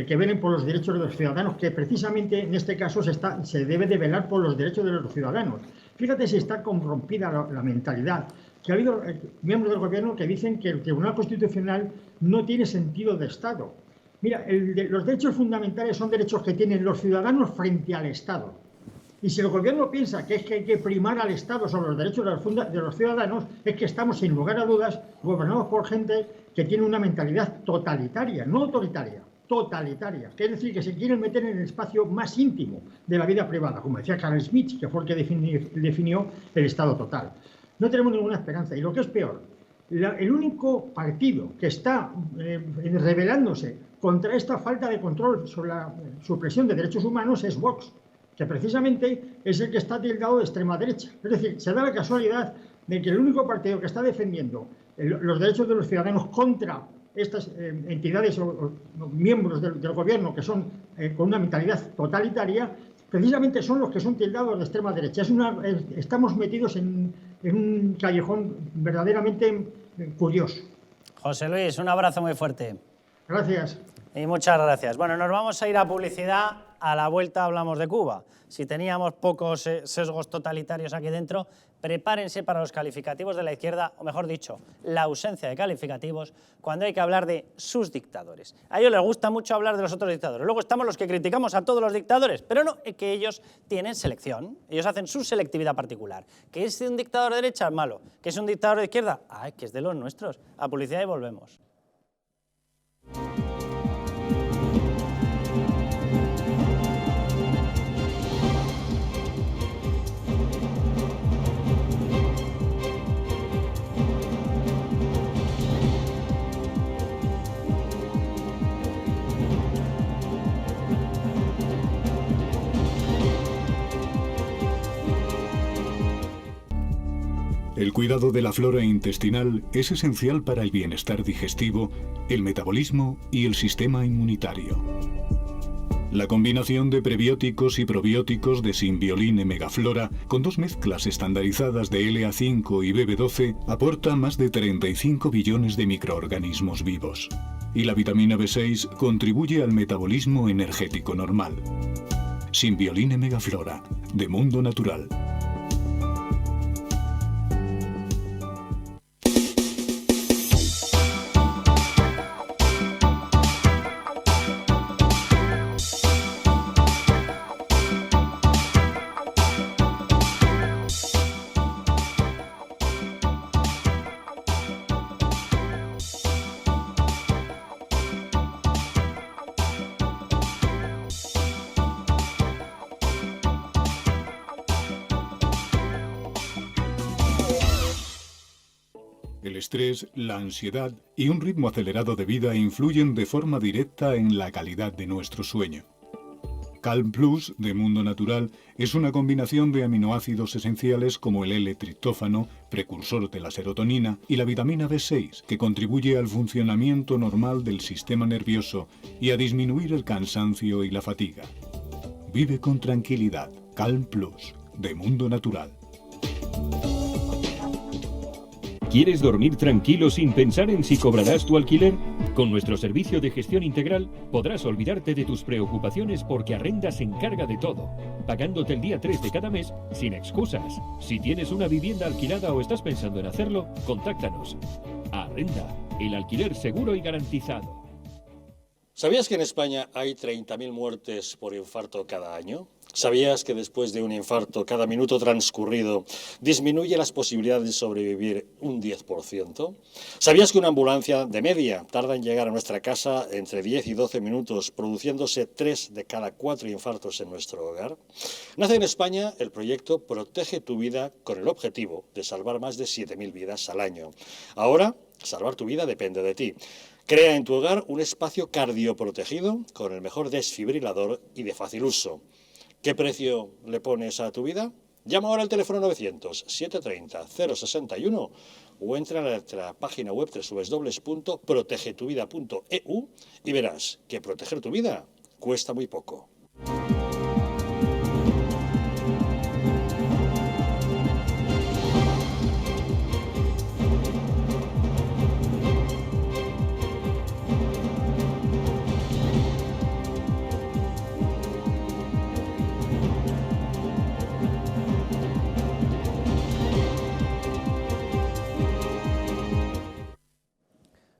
que velen por los derechos de los ciudadanos, que precisamente en este caso se debe de velar por los derechos de los ciudadanos. Fíjate si está corrompida la mentalidad, que ha habido miembros del gobierno que dicen que el Tribunal Constitucional no tiene sentido de Estado. Mira, los derechos fundamentales son derechos que tienen los ciudadanos frente al Estado. Y si el gobierno piensa que es que hay que primar al Estado sobre los derechos de los ciudadanos, es que estamos, sin lugar a dudas, gobernados por gente que tiene una mentalidad totalitaria, no autoritaria, totalitaria. Que es decir, que se quieren meter en el espacio más íntimo de la vida privada, como decía Carl Schmitt, que fue el que definió el Estado total. No tenemos ninguna esperanza. Y lo que es peor, el único partido que está rebelándose contra esta falta de control sobre la supresión de derechos humanos es Vox, que precisamente es el que está tildado de extrema derecha. Es decir, se da la casualidad de que el único partido que está defendiendo los derechos de los ciudadanos contra estas entidades o miembros del gobierno que son con una mentalidad totalitaria, precisamente son los que son tildados de extrema derecha. Estamos metidos en un callejón verdaderamente curioso. José Luis, un abrazo muy fuerte. Gracias. Y muchas gracias. Bueno, nos vamos a ir a publicidad. A la vuelta hablamos de Cuba. Si teníamos pocos sesgos totalitarios aquí dentro, prepárense para los calificativos de la izquierda, o mejor dicho, la ausencia de calificativos, cuando hay que hablar de sus dictadores. A ellos les gusta mucho hablar de los otros dictadores. Luego estamos los que criticamos a todos los dictadores, pero no, es que ellos tienen selección. Ellos hacen su selectividad particular. ¿Que es un dictador de derecha? Malo. ¿Que es un dictador de izquierda? Ah, que es de los nuestros. A publicidad y volvemos. El cuidado de la flora intestinal es esencial para el bienestar digestivo, el metabolismo y el sistema inmunitario. La combinación de prebióticos y probióticos de Symbioline Megaflora, con 2 mezclas estandarizadas de LA5 y BB12, aporta más de 35 billones de microorganismos vivos. Y la vitamina B6 contribuye al metabolismo energético normal. Symbioline Megaflora, de Mundo Natural. El estrés, la ansiedad y un ritmo acelerado de vida influyen de forma directa en la calidad de nuestro sueño. Calm Plus, de Mundo Natural, es una combinación de aminoácidos esenciales como el L-triptófano, precursor de la serotonina, y la vitamina B6, que contribuye al funcionamiento normal del sistema nervioso y a disminuir el cansancio y la fatiga. Vive con tranquilidad. Calm Plus, de Mundo Natural. ¿Quieres dormir tranquilo sin pensar en si cobrarás tu alquiler? Con nuestro servicio de gestión integral podrás olvidarte de tus preocupaciones porque Arrenda se encarga de todo, pagándote el día 3 de cada mes sin excusas. Si tienes una vivienda alquilada o estás pensando en hacerlo, contáctanos. Arrenda, el alquiler seguro y garantizado. ¿Sabías que en España hay 30.000 muertes por infarto cada año? ¿Sabías que después de un infarto, cada minuto transcurrido disminuye las posibilidades de sobrevivir un 10%? ¿Sabías que una ambulancia de media tarda en llegar a nuestra casa entre 10 y 12 minutos, produciéndose 3 de cada 4 infartos en nuestro hogar? Nace en España el proyecto Protege tu Vida con el objetivo de salvar más de 7.000 vidas al año. Ahora, salvar tu vida depende de ti. Crea en tu hogar un espacio cardioprotegido con el mejor desfibrilador y de fácil uso. ¿Qué precio le pones a tu vida? Llama ahora al teléfono 900-730-061 o entra a nuestra página web www.protegetuvida.eu y verás que proteger tu vida cuesta muy poco.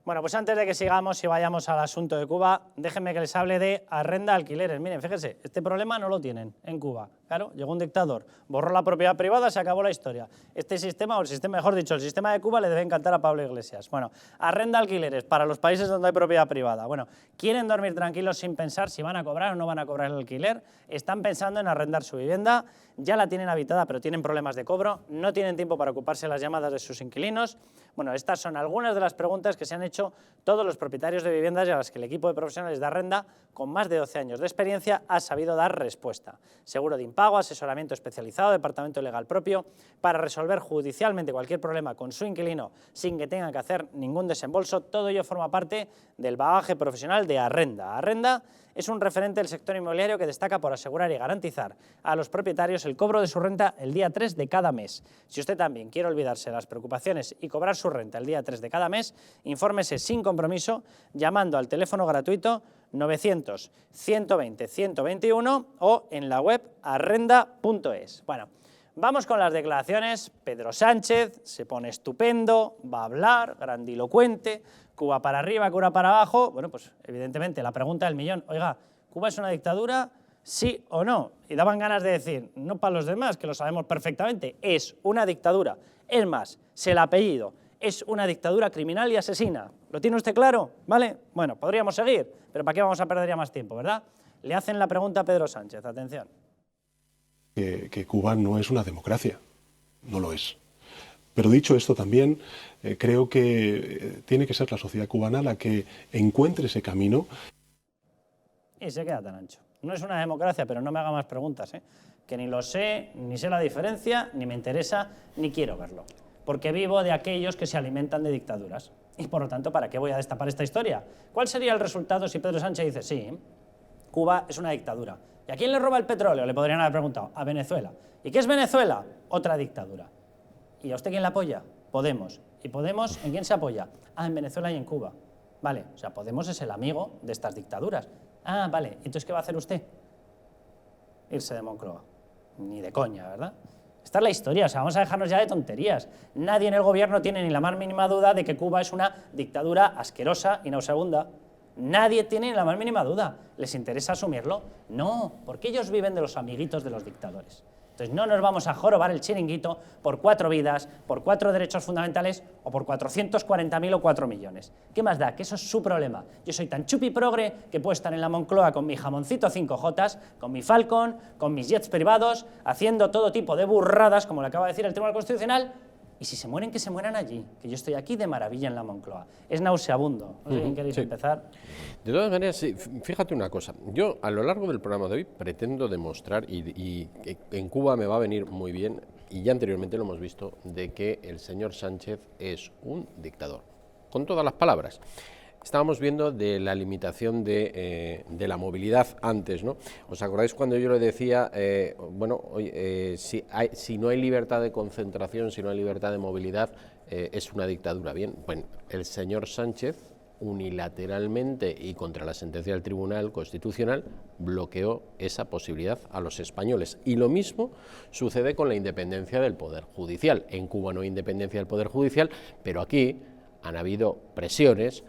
Bueno, pues antes de que sigamos y vayamos al asunto de Cuba, déjenme que les hable de Arrenda Alquileres. Miren, fíjense, este problema no lo tienen en Cuba. Claro, llegó un dictador, borró la propiedad privada, se acabó la historia. Este sistema, o el sistema, mejor dicho, el sistema de Cuba le debe encantar a Pablo Iglesias. Bueno, Arrenda Alquileres para los países donde hay propiedad privada. Bueno, ¿quieren dormir tranquilos sin pensar si van a cobrar o no van a cobrar el alquiler? Están pensando en arrendar su vivienda, ya la tienen habitada pero tienen problemas de cobro, no tienen tiempo para ocuparse de las llamadas de sus inquilinos. Bueno, estas son algunas de las preguntas que se han hecho todos los propietarios de viviendas y a las que el equipo de profesionales de Arrenda, con más de 12 años de experiencia, ha sabido dar respuesta. Seguro de impago, asesoramiento especializado, departamento legal propio, para resolver judicialmente cualquier problema con su inquilino sin que tenga que hacer ningún desembolso. Todo ello forma parte del bagaje profesional de Arrenda. Arrenda es un referente del sector inmobiliario que destaca por asegurar y garantizar a los propietarios el cobro de su renta el día 3 de cada mes. Si usted también quiere olvidarse de las preocupaciones y cobrar su renta el día 3 de cada mes, infórmese sin compromiso llamando al teléfono gratuito 900-120-121 o en la web arrenda.es. Bueno, vamos con las declaraciones. Pedro Sánchez se pone estupendo, va a hablar, grandilocuente, Cuba para arriba, Cuba para abajo. Bueno, pues evidentemente la pregunta del millón, oiga, ¿Cuba es una dictadura? ¿Sí o no? Y daban ganas de decir, no para los demás, que lo sabemos perfectamente, es una dictadura. Es más, el apellido, es una dictadura criminal y asesina. ¿Lo tiene usted claro? ¿Vale? Bueno, podríamos seguir, pero ¿para qué vamos a perder ya más tiempo, verdad? Le hacen la pregunta a Pedro Sánchez, atención. Que Cuba no es una democracia, no lo es. Pero dicho esto también, creo que tiene que ser la sociedad cubana la que encuentre ese camino. Y se queda tan ancho. No es una democracia, pero no me haga más preguntas, que ni lo sé, ni sé la diferencia, ni me interesa, ni quiero verlo. Porque vivo de aquellos que se alimentan de dictaduras. Y por lo tanto, ¿para qué voy a destapar esta historia? ¿Cuál sería el resultado si Pedro Sánchez dice, sí, Cuba es una dictadura? ¿Y a quién le roba el petróleo? Le podrían haber preguntado. A Venezuela. ¿Y qué es Venezuela? Otra dictadura. ¿Y a usted quién la apoya? Podemos. ¿Y Podemos en quién se apoya? Ah, en Venezuela y en Cuba. Vale, o sea, Podemos es el amigo de estas dictaduras. Ah, vale, entonces ¿qué va a hacer usted? Irse de Moncloa. Ni de coña, ¿verdad? Esta es la historia, o sea, vamos a dejarnos ya de tonterías. Nadie en el gobierno tiene ni la más mínima duda de que Cuba es una dictadura asquerosa y nauseabunda. Nadie tiene ni la más mínima duda. ¿Les interesa asumirlo? No, porque ellos viven de los amiguitos de los dictadores. Entonces no nos vamos a jorobar el chiringuito por 4 vidas, por 4 derechos fundamentales o por 440.000 o 4 millones. ¿Qué más da? Que eso es su problema. Yo soy tan chupi progre que puedo estar en la Moncloa con mi jamoncito 5J, con mi Falcon, con mis jets privados, haciendo todo tipo de burradas, como le acaba de decir el Tribunal Constitucional, y si se mueren, que se mueran allí, que yo estoy aquí de maravilla en la Moncloa. Es nauseabundo. No sé quién queréis empezar. De todas maneras, sí, fíjate una cosa. Yo, a lo largo del programa de hoy, pretendo demostrar, y en Cuba me va a venir muy bien, y ya anteriormente lo hemos visto, de que el señor Sánchez es un dictador. Con todas las palabras. Estábamos viendo de la limitación de la movilidad antes, ¿no? ¿Os acordáis cuando yo le decía, si no hay libertad de concentración, si no hay libertad de movilidad, es una dictadura? Bien, bueno, el señor Sánchez unilateralmente y contra la sentencia del Tribunal Constitucional bloqueó esa posibilidad a los españoles. Y lo mismo sucede con la independencia del Poder Judicial. En Cuba no hay independencia del Poder Judicial, pero aquí han habido presiones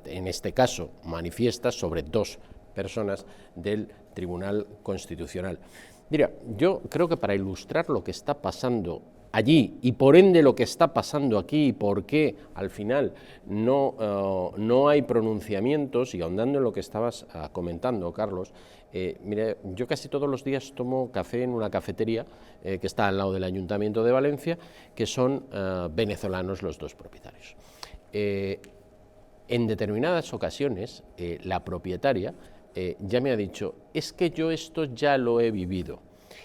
en este caso manifiestas sobre 2 personas del Tribunal Constitucional. Mira, yo creo que para ilustrar lo que está pasando allí y por ende lo que está pasando aquí y por qué al final no hay pronunciamientos, y ahondando en lo que estabas comentando, Carlos, mira, yo casi todos los días tomo café en una cafetería que está al lado del Ayuntamiento de Valencia, que son venezolanos los dos propietarios. En determinadas ocasiones la propietaria ya me ha dicho, es que yo esto ya lo he vivido.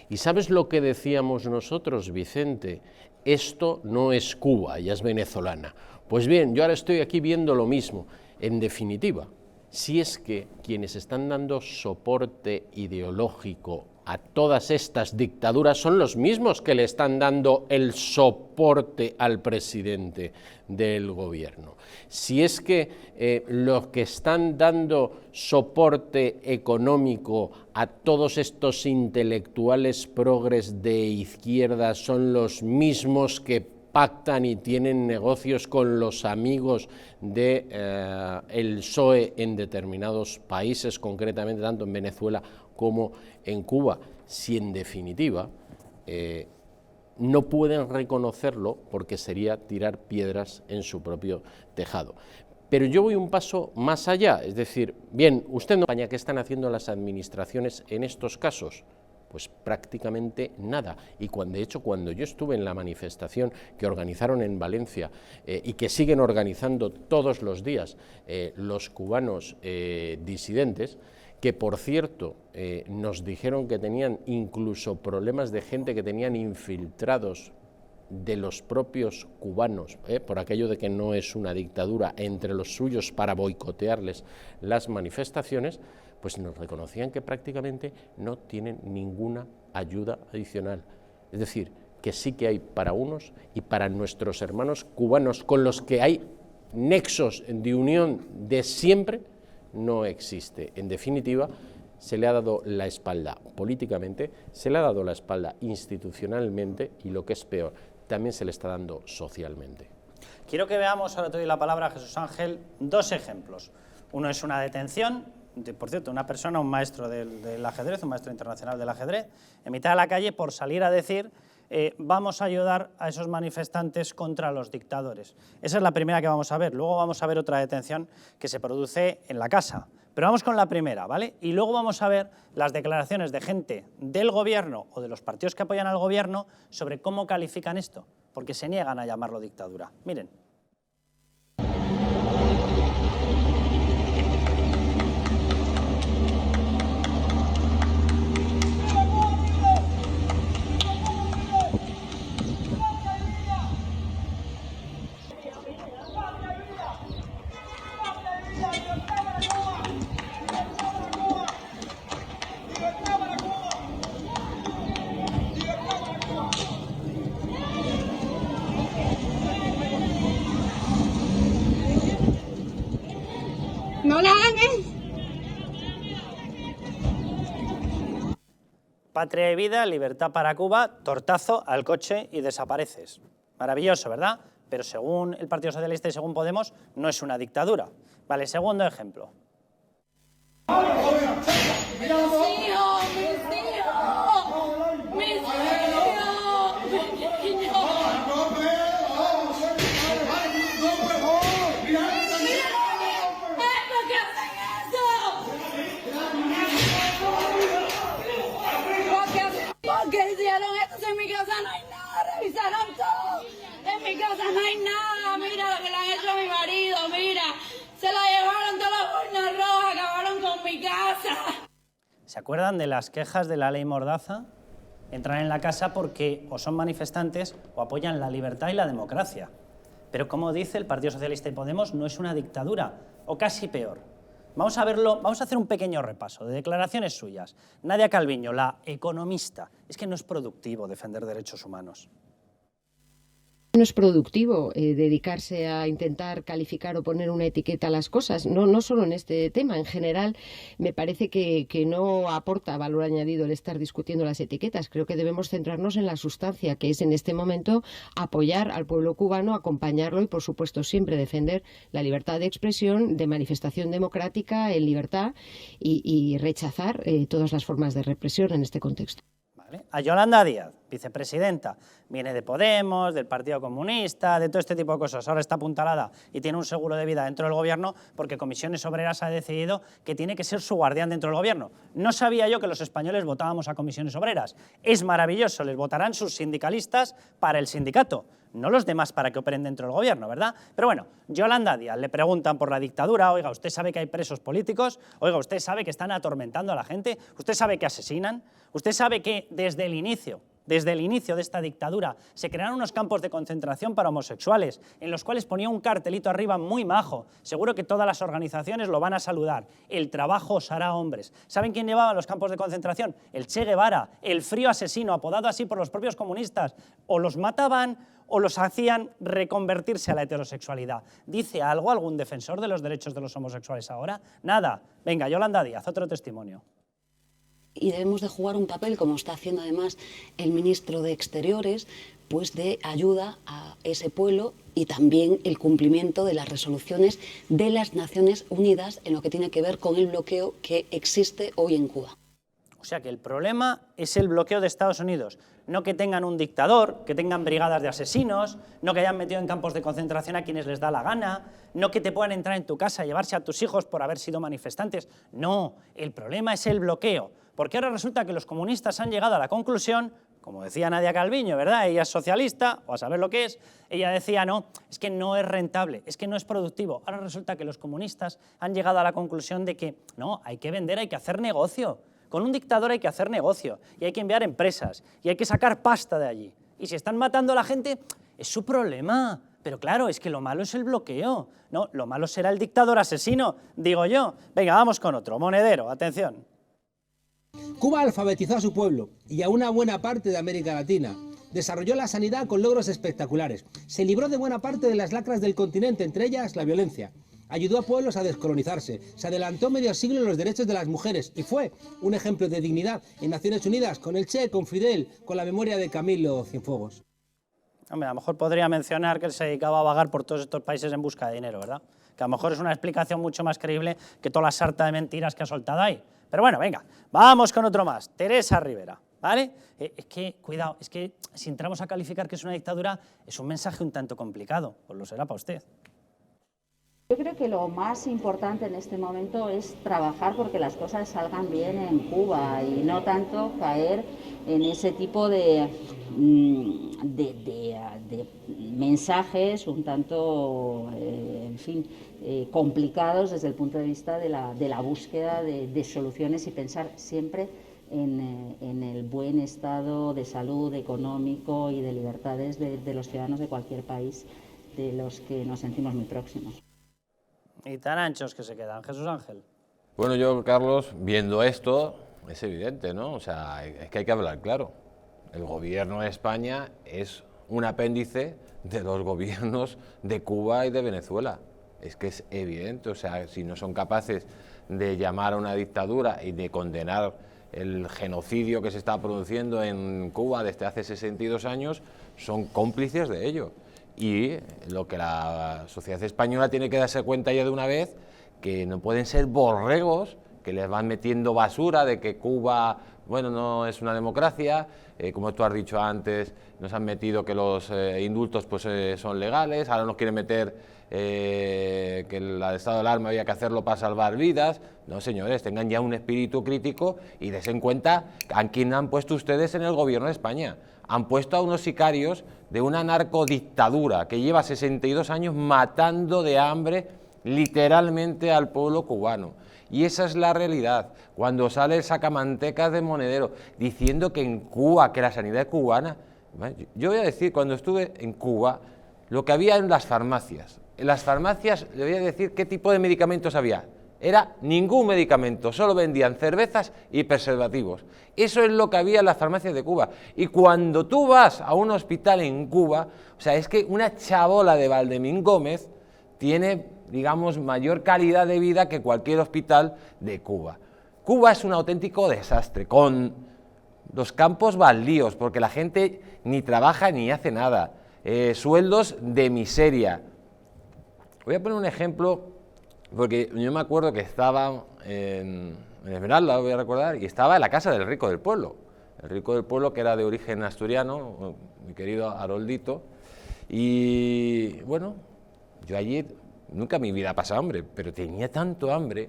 ¿Y sabes lo que decíamos nosotros, Vicente? Esto no es Cuba, ella es venezolana. Pues bien, yo ahora estoy aquí viendo lo mismo. En definitiva, si es que quienes están dando soporte ideológico a todas estas dictaduras son los mismos que le están dando el soporte al presidente del gobierno. Si es que los que están dando soporte económico a todos estos intelectuales progres de izquierda son los mismos que pactan y tienen negocios con los amigos de el PSOE en determinados países, concretamente tanto en Venezuela como en Cuba, si en definitiva no pueden reconocerlo porque sería tirar piedras en su propio tejado. Pero yo voy un paso más allá, es decir, bien, usted no España, ¿qué están haciendo las administraciones en estos casos? Pues prácticamente nada. Y de hecho, cuando yo estuve en la manifestación que organizaron en Valencia y que siguen organizando todos los días los cubanos disidentes, que por cierto nos dijeron que tenían incluso problemas de gente que tenían infiltrados de los propios cubanos, por aquello de que no es una dictadura, entre los suyos para boicotearles las manifestaciones, pues nos reconocían que prácticamente no tienen ninguna ayuda adicional. Es decir, que sí que hay para unos y para nuestros hermanos cubanos con los que hay nexos de unión de siempre, no existe. En definitiva, se le ha dado la espalda políticamente, se le ha dado la espalda institucionalmente y lo que es peor, también se le está dando socialmente. Quiero que veamos, ahora te doy la palabra a Jesús Ángel, dos ejemplos. Uno es una detención, por cierto, una persona, un maestro del ajedrez, un maestro internacional del ajedrez, en mitad de la calle por salir a decir vamos a ayudar a esos manifestantes contra los dictadores. Esa es la primera que vamos a ver. Luego vamos a ver otra detención que se produce en la casa. Pero vamos con la primera, ¿vale? Y luego vamos a ver las declaraciones de gente del gobierno o de los partidos que apoyan al gobierno sobre cómo califican esto, porque se niegan a llamarlo dictadura. Miren. No la hagan. Patria y vida, libertad para Cuba, tortazo al coche y desapareces. Maravilloso, ¿verdad? Pero según el Partido Socialista y según Podemos, no es una dictadura. Vale, segundo ejemplo. ¿Qué hicieron esto? En mi casa no hay nada, revisaron todo. En mi casa no hay nada, mira lo que le han hecho a mi marido, mira. Se la llevaron todas las urnas rojas, acabaron con mi casa. ¿Se acuerdan de las quejas de la ley Mordaza? Entran en la casa porque o son manifestantes o apoyan la libertad y la democracia. Pero como dice el Partido Socialista y Podemos, no es una dictadura, o casi peor. Vamos a verlo, vamos a hacer un pequeño repaso de declaraciones suyas. Nadia Calviño, la economista. Es que no es productivo defender derechos humanos. No es productivo dedicarse a intentar calificar o poner una etiqueta a las cosas, no solo en este tema. En general, me parece que no aporta valor añadido el estar discutiendo las etiquetas. Creo que debemos centrarnos en la sustancia, que es en este momento apoyar al pueblo cubano, acompañarlo y, por supuesto, siempre defender la libertad de expresión, de manifestación democrática en libertad y rechazar todas las formas de represión en este contexto. A Yolanda Díaz, vicepresidenta, viene de Podemos, del Partido Comunista, de todo este tipo de cosas. Ahora está apuntalada y tiene un seguro de vida dentro del gobierno porque Comisiones Obreras ha decidido que tiene que ser su guardián dentro del gobierno. No sabía yo que los españoles votábamos a Comisiones Obreras. Es maravilloso, les votarán sus sindicalistas para el sindicato, no los demás para que operen dentro del gobierno, ¿verdad? Pero bueno, Yolanda Díaz, le preguntan por la dictadura, oiga, ¿usted sabe que hay presos políticos? Oiga, ¿usted sabe que están atormentando a la gente? ¿Usted sabe que asesinan? ¿Usted sabe que desde el inicio de esta dictadura se crearon unos campos de concentración para homosexuales en los cuales ponía un cartelito arriba muy majo? Seguro que todas las organizaciones lo van a saludar. El trabajo os hará hombres. ¿Saben quién llevaba los campos de concentración? El Che Guevara, el frío asesino, apodado así por los propios comunistas. O los mataban o los hacían reconvertirse a la heterosexualidad. ¿Dice algo algún defensor de los derechos de los homosexuales ahora? Nada. Venga, Yolanda Díaz, otro testimonio. Y debemos de jugar un papel, como está haciendo además el ministro de Exteriores, pues de ayuda a ese pueblo y también el cumplimiento de las resoluciones de las Naciones Unidas en lo que tiene que ver con el bloqueo que existe hoy en Cuba. O sea que el problema es el bloqueo de Estados Unidos, no que tengan un dictador, que tengan brigadas de asesinos, no que hayan metido en campos de concentración a quienes les da la gana, no que te puedan entrar en tu casa y llevarse a tus hijos por haber sido manifestantes. No, el problema es el bloqueo, porque ahora resulta que los comunistas han llegado a la conclusión, como decía Nadia Calviño, ¿verdad? Ella es socialista, o a saber lo que es, ella decía, no, es que no es rentable, es que no es productivo. Ahora resulta que los comunistas han llegado a la conclusión de que, no, hay que vender, hay que hacer negocio. Con un dictador hay que hacer negocio, y hay que enviar empresas, y hay que sacar pasta de allí. Y si están matando a la gente, es su problema. Pero claro, es que lo malo es el bloqueo. No, lo malo será el dictador asesino, digo yo. Venga, vamos con otro, Monedero, atención. Cuba alfabetizó a su pueblo y a una buena parte de América Latina. Desarrolló la sanidad con logros espectaculares. Se libró de buena parte de las lacras del continente, entre ellas la violencia. Ayudó a pueblos a descolonizarse. Se adelantó medio siglo en los derechos de las mujeres y fue un ejemplo de dignidad en Naciones Unidas, con el Che, con Fidel, con la memoria de Camilo Cienfuegos. Hombre, a lo mejor podría mencionar que él se dedicaba a vagar por todos estos países en busca de dinero, ¿verdad? Que a lo mejor es una explicación mucho más creíble que toda la sarta de mentiras que ha soltado ahí. Pero bueno, venga, vamos con otro más. Teresa Rivera, ¿vale? Es que, cuidado, es que si entramos a calificar que es una dictadura, es un mensaje un tanto complicado, pues lo será para usted. Yo creo que lo más importante en este momento es trabajar porque las cosas salgan bien en Cuba y no tanto caer en ese tipo de mensajes un tanto, en fin, complicados desde el punto de vista de la búsqueda de soluciones y pensar siempre en el buen estado de salud económico y de libertades de los ciudadanos de cualquier país de los que nos sentimos muy próximos. Y tan anchos que se quedan. Jesús Ángel. Bueno, yo, Carlos, viendo esto, es evidente, ¿no? O sea, es que hay que hablar claro. El gobierno de España es un apéndice de los gobiernos de Cuba y de Venezuela. Es que es evidente, o sea, si no son capaces de llamar a una dictadura y de condenar el genocidio que se está produciendo en Cuba desde hace 62 años, son cómplices de ello. Y lo que la sociedad española tiene que darse cuenta ya de una vez, que no pueden ser borregos que les van metiendo basura de que Cuba, bueno, no es una democracia, como tú has dicho antes, nos han metido que los indultos pues son legales, ahora nos quieren meter que el estado de alarma había que hacerlo para salvar vidas. No, señores, tengan ya un espíritu crítico y des en cuenta a quién han puesto ustedes en el gobierno de España. Han puesto a unos sicarios de una narcodictadura que lleva 62 años matando de hambre literalmente al pueblo cubano. Y esa es la realidad. Cuando sale el sacamantecas de Monedero diciendo que en Cuba, que la sanidad es cubana, yo voy a decir, cuando estuve en Cuba, lo que había en las farmacias. En las farmacias le voy a decir qué tipo de medicamentos había. era ningún medicamento, solo vendían cervezas y preservativos. Eso es lo que había en las farmacias de Cuba. Y cuando tú vas a un hospital en Cuba, o sea, es que una chabola de Valdemín Gómez tiene, digamos, mayor calidad de vida que cualquier hospital de Cuba. Cuba es un auténtico desastre, con los campos baldíos, porque la gente ni trabaja ni hace nada, sueldos de miseria. Voy a poner un ejemplo, porque yo me acuerdo que estaba en Esmeralda, voy a recordar, y estaba en la casa del rico del pueblo. El rico del pueblo, que era de origen asturiano, mi querido Haroldito, y bueno, yo allí nunca en mi vida he pasado hambre, pero tenía tanto hambre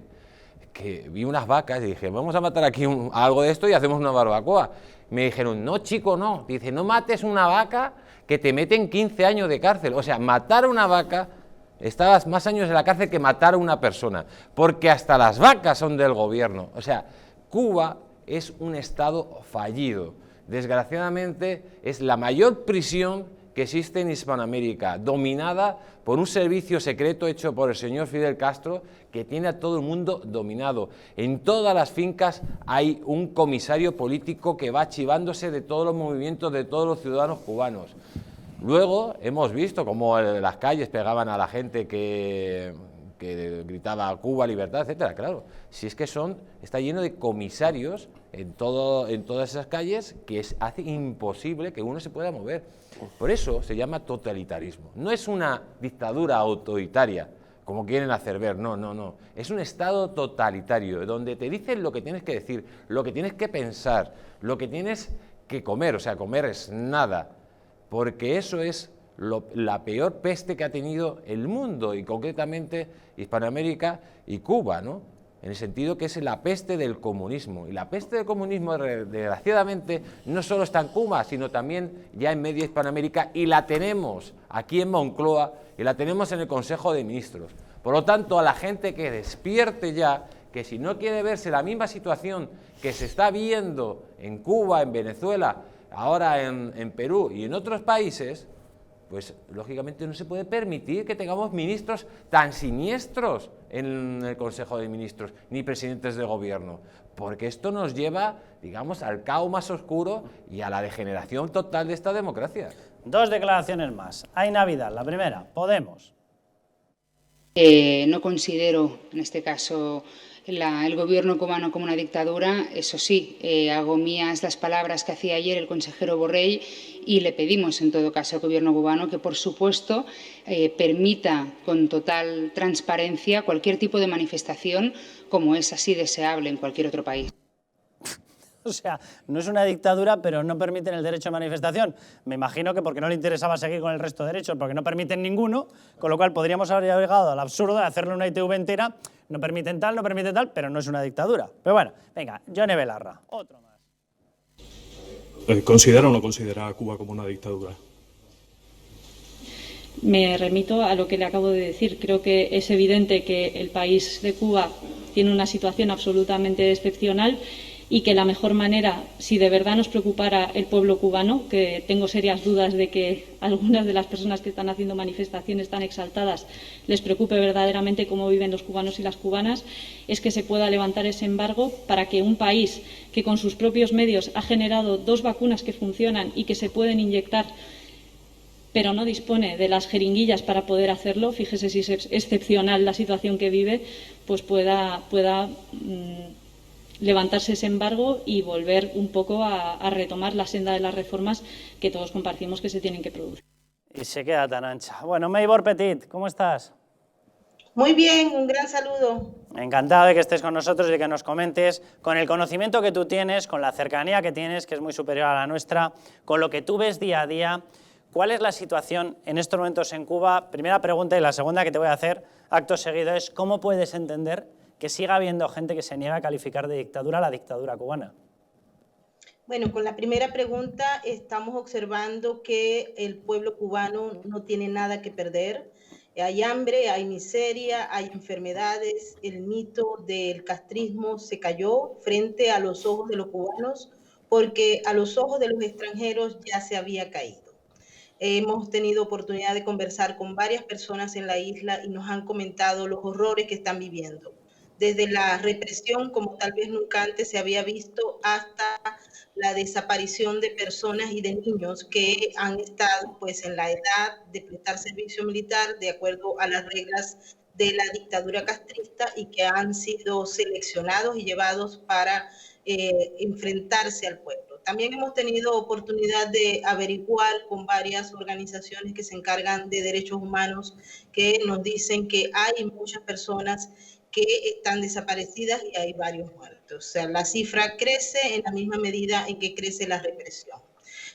que vi unas vacas y dije, vamos a matar aquí algo de esto y hacemos una barbacoa. Me dijeron, no chico, no. Dice, no mates una vaca que te meten 15 años de cárcel. O sea, matar a una vaca, estabas más años en la cárcel que matar a una persona, porque hasta las vacas son del gobierno. O sea, Cuba es un estado fallido. Desgraciadamente es la mayor prisión que existe en Hispanoamérica, dominada por un servicio secreto hecho por el señor Fidel Castro, que tiene a todo el mundo dominado. En todas las fincas hay un comisario político que va chivándose de todos los movimientos de todos los ciudadanos cubanos. Luego hemos visto cómo en las calles pegaban a la gente que gritaba Cuba, libertad, etcétera. Claro, si es que está lleno de comisarios en todas esas calles que hace imposible que uno se pueda mover. Por eso se llama totalitarismo. No es una dictadura autoritaria, como quieren hacer ver, no, no, no. Es un estado totalitario, donde te dicen lo que tienes que decir, lo que tienes que pensar, lo que tienes que comer, o sea, comer es nada, porque eso es la peor peste que ha tenido el mundo, y concretamente Hispanoamérica y Cuba, ¿no? En el sentido que es la peste del comunismo. Y la peste del comunismo, desgraciadamente, no solo está en Cuba, sino también ya en media Hispanoamérica, y la tenemos aquí en Moncloa, y la tenemos en el Consejo de Ministros. Por lo tanto, a la gente que despierte ya, que si no quiere verse la misma situación que se está viendo en Cuba, en Venezuela, ahora en Perú y en otros países, pues lógicamente no se puede permitir que tengamos ministros tan siniestros en el Consejo de Ministros, ni presidentes de gobierno, porque esto nos lleva, digamos, al caos más oscuro y a la degeneración total de esta democracia. Dos declaraciones más. Hay Navidad. La primera, Podemos. No considero, en este caso, el gobierno cubano como una dictadura. Eso sí, hago mías las palabras que hacía ayer el consejero Borrell, y le pedimos, en todo caso, al gobierno cubano que, por supuesto, permita con total transparencia cualquier tipo de manifestación, como es así deseable en cualquier otro país. O sea, no es una dictadura, pero no permiten el derecho de manifestación. Me imagino que porque no le interesaba seguir con el resto de derechos, porque no permiten ninguno, con lo cual podríamos haber llegado al absurdo de hacerle una ITV entera. No permiten tal, pero no es una dictadura. Pero bueno, venga, Yone Belarra, otro más. ¿Considera o no considera a Cuba como una dictadura? Me remito a lo que le acabo de decir. Creo que es evidente que el país de Cuba tiene una situación absolutamente excepcional, y que la mejor manera, si de verdad nos preocupara el pueblo cubano, que tengo serias dudas de que algunas de las personas que están haciendo manifestaciones tan exaltadas les preocupe verdaderamente cómo viven los cubanos y las cubanas, es que se pueda levantar ese embargo para que un país que con sus propios medios ha generado 2 vacunas que funcionan y que se pueden inyectar, pero no dispone de las jeringuillas para poder hacerlo, fíjese si es excepcional la situación que vive, pues pueda levantarse ese embargo y volver un poco a retomar la senda de las reformas que todos compartimos que se tienen que producir. Y se queda tan ancha. Bueno, Maybor Petit, ¿cómo estás? Muy bien, un gran saludo. Encantado de que estés con nosotros y de que nos comentes, con el conocimiento que tú tienes, con la cercanía que tienes, que es muy superior a la nuestra, con lo que tú ves día a día, ¿cuál es la situación en estos momentos en Cuba? Primera pregunta, y la segunda que te voy a hacer acto seguido es, ¿cómo puedes entender que siga habiendo gente que se niega a calificar de dictadura a la dictadura cubana? Bueno, con la primera pregunta estamos observando que el pueblo cubano no tiene nada que perder. Hay hambre, hay miseria, hay enfermedades. El mito del castrismo se cayó frente a los ojos de los cubanos, porque a los ojos de los extranjeros ya se había caído. Hemos tenido oportunidad de conversar con varias personas en la isla y nos han comentado los horrores que están viviendo. desde la represión como tal vez nunca antes se había visto, hasta la desaparición de personas y de niños que han estado pues en la edad de prestar servicio militar de acuerdo a las reglas de la dictadura castrista y que han sido seleccionados y llevados para enfrentarse al pueblo. También hemos tenido oportunidad de averiguar con varias organizaciones que se encargan de derechos humanos que nos dicen que hay muchas personas que están desaparecidas y hay varios muertos. O sea, la cifra crece en la misma medida en que crece la represión.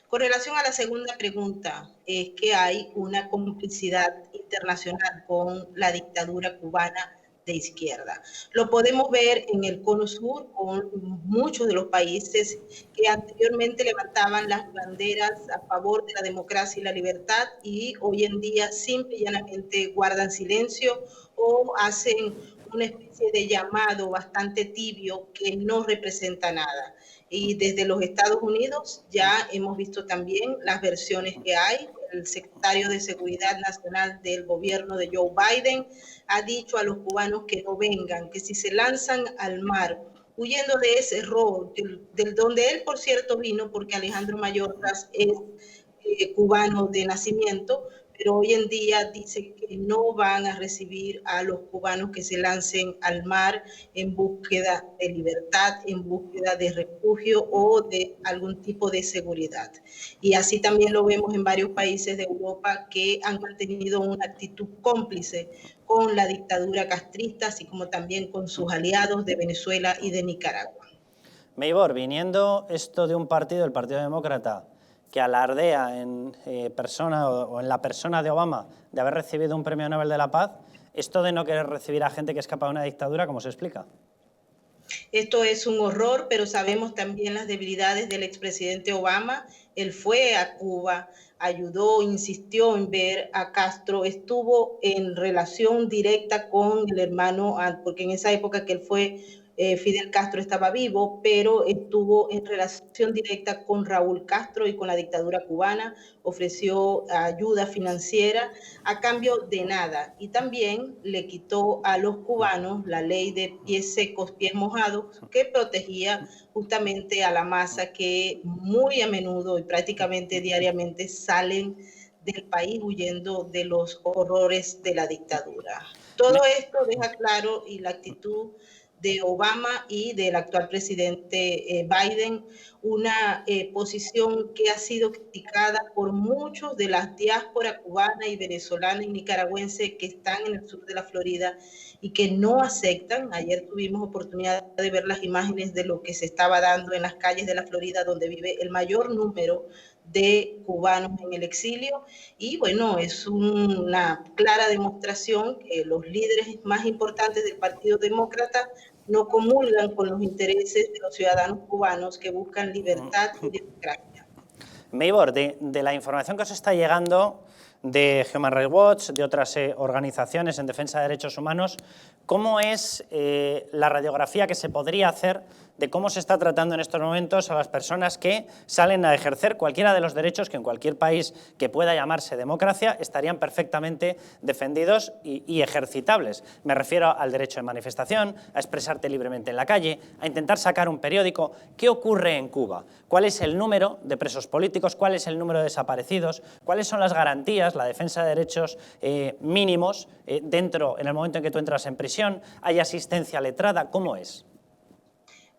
Con relación a la segunda pregunta, es que hay una complicidad internacional con la dictadura cubana de izquierda. Lo podemos ver en el Cono Sur con muchos de los países que anteriormente levantaban las banderas a favor de la democracia y la libertad y hoy en día simple y llanamente guardan silencio o hacen una especie de llamado bastante tibio que no representa nada. Y desde los Estados Unidos ya hemos visto también las versiones que hay. El secretario de Seguridad Nacional del gobierno de Joe Biden ha dicho a los cubanos que no vengan, que si se lanzan al mar, huyendo de ese error, del donde él, por cierto, vino, porque Alejandro Mayorkas es cubano de nacimiento, pero hoy en día dicen que no van a recibir a los cubanos que se lancen al mar en búsqueda de libertad, en búsqueda de refugio o de algún tipo de seguridad. Y así también lo vemos en varios países de Europa que han mantenido una actitud cómplice con la dictadura castrista, así como también con sus aliados de Venezuela y de Nicaragua. Meibor, viniendo esto de un partido, el Partido Demócrata, que alardea en persona o en la persona de Obama de haber recibido un premio Nobel de la Paz, esto de no querer recibir a gente que escapa de una dictadura, ¿cómo se explica? Esto es un horror, pero sabemos también las debilidades del expresidente Obama. Él fue a Cuba, ayudó, insistió en ver a Castro, estuvo en relación directa con el hermano, porque en esa época que él fue, Fidel Castro estaba vivo, pero estuvo en relación directa con Raúl Castro y con la dictadura cubana, ofreció ayuda financiera a cambio de nada y también le quitó a los cubanos la ley de pies secos, pies mojados, que protegía justamente a la masa que muy a menudo y prácticamente diariamente salen del país huyendo de los horrores de la dictadura. Todo esto deja claro y la actitud de Obama y del actual presidente Biden, una posición que ha sido criticada por muchos de las diásporas cubana y venezolana y nicaragüense que están en el sur de la Florida y que no aceptan. Ayer tuvimos oportunidad de ver las imágenes de lo que se estaba dando en las calles de la Florida, donde vive el mayor número de cubanos en el exilio, y bueno, es una clara demostración que los líderes más importantes del Partido Demócrata no comulgan con los intereses de los ciudadanos cubanos que buscan libertad y democracia. Meibor, de la información que os está llegando de Human Rights Watch, de otras organizaciones en defensa de derechos humanos, ¿cómo es la radiografía que se podría hacer de cómo se está tratando en estos momentos a las personas que salen a ejercer cualquiera de los derechos que en cualquier país que pueda llamarse democracia estarían perfectamente defendidos y ejercitables? Me refiero al derecho de manifestación, a expresarte libremente en la calle, a intentar sacar un periódico. ¿Qué ocurre en Cuba? ¿Cuál es el número de presos políticos? ¿Cuál es el número de desaparecidos? ¿Cuáles son las garantías, la defensa de derechos mínimos dentro, en el momento en que tú entras en prisión? ¿Hay asistencia letrada? ¿Cómo es?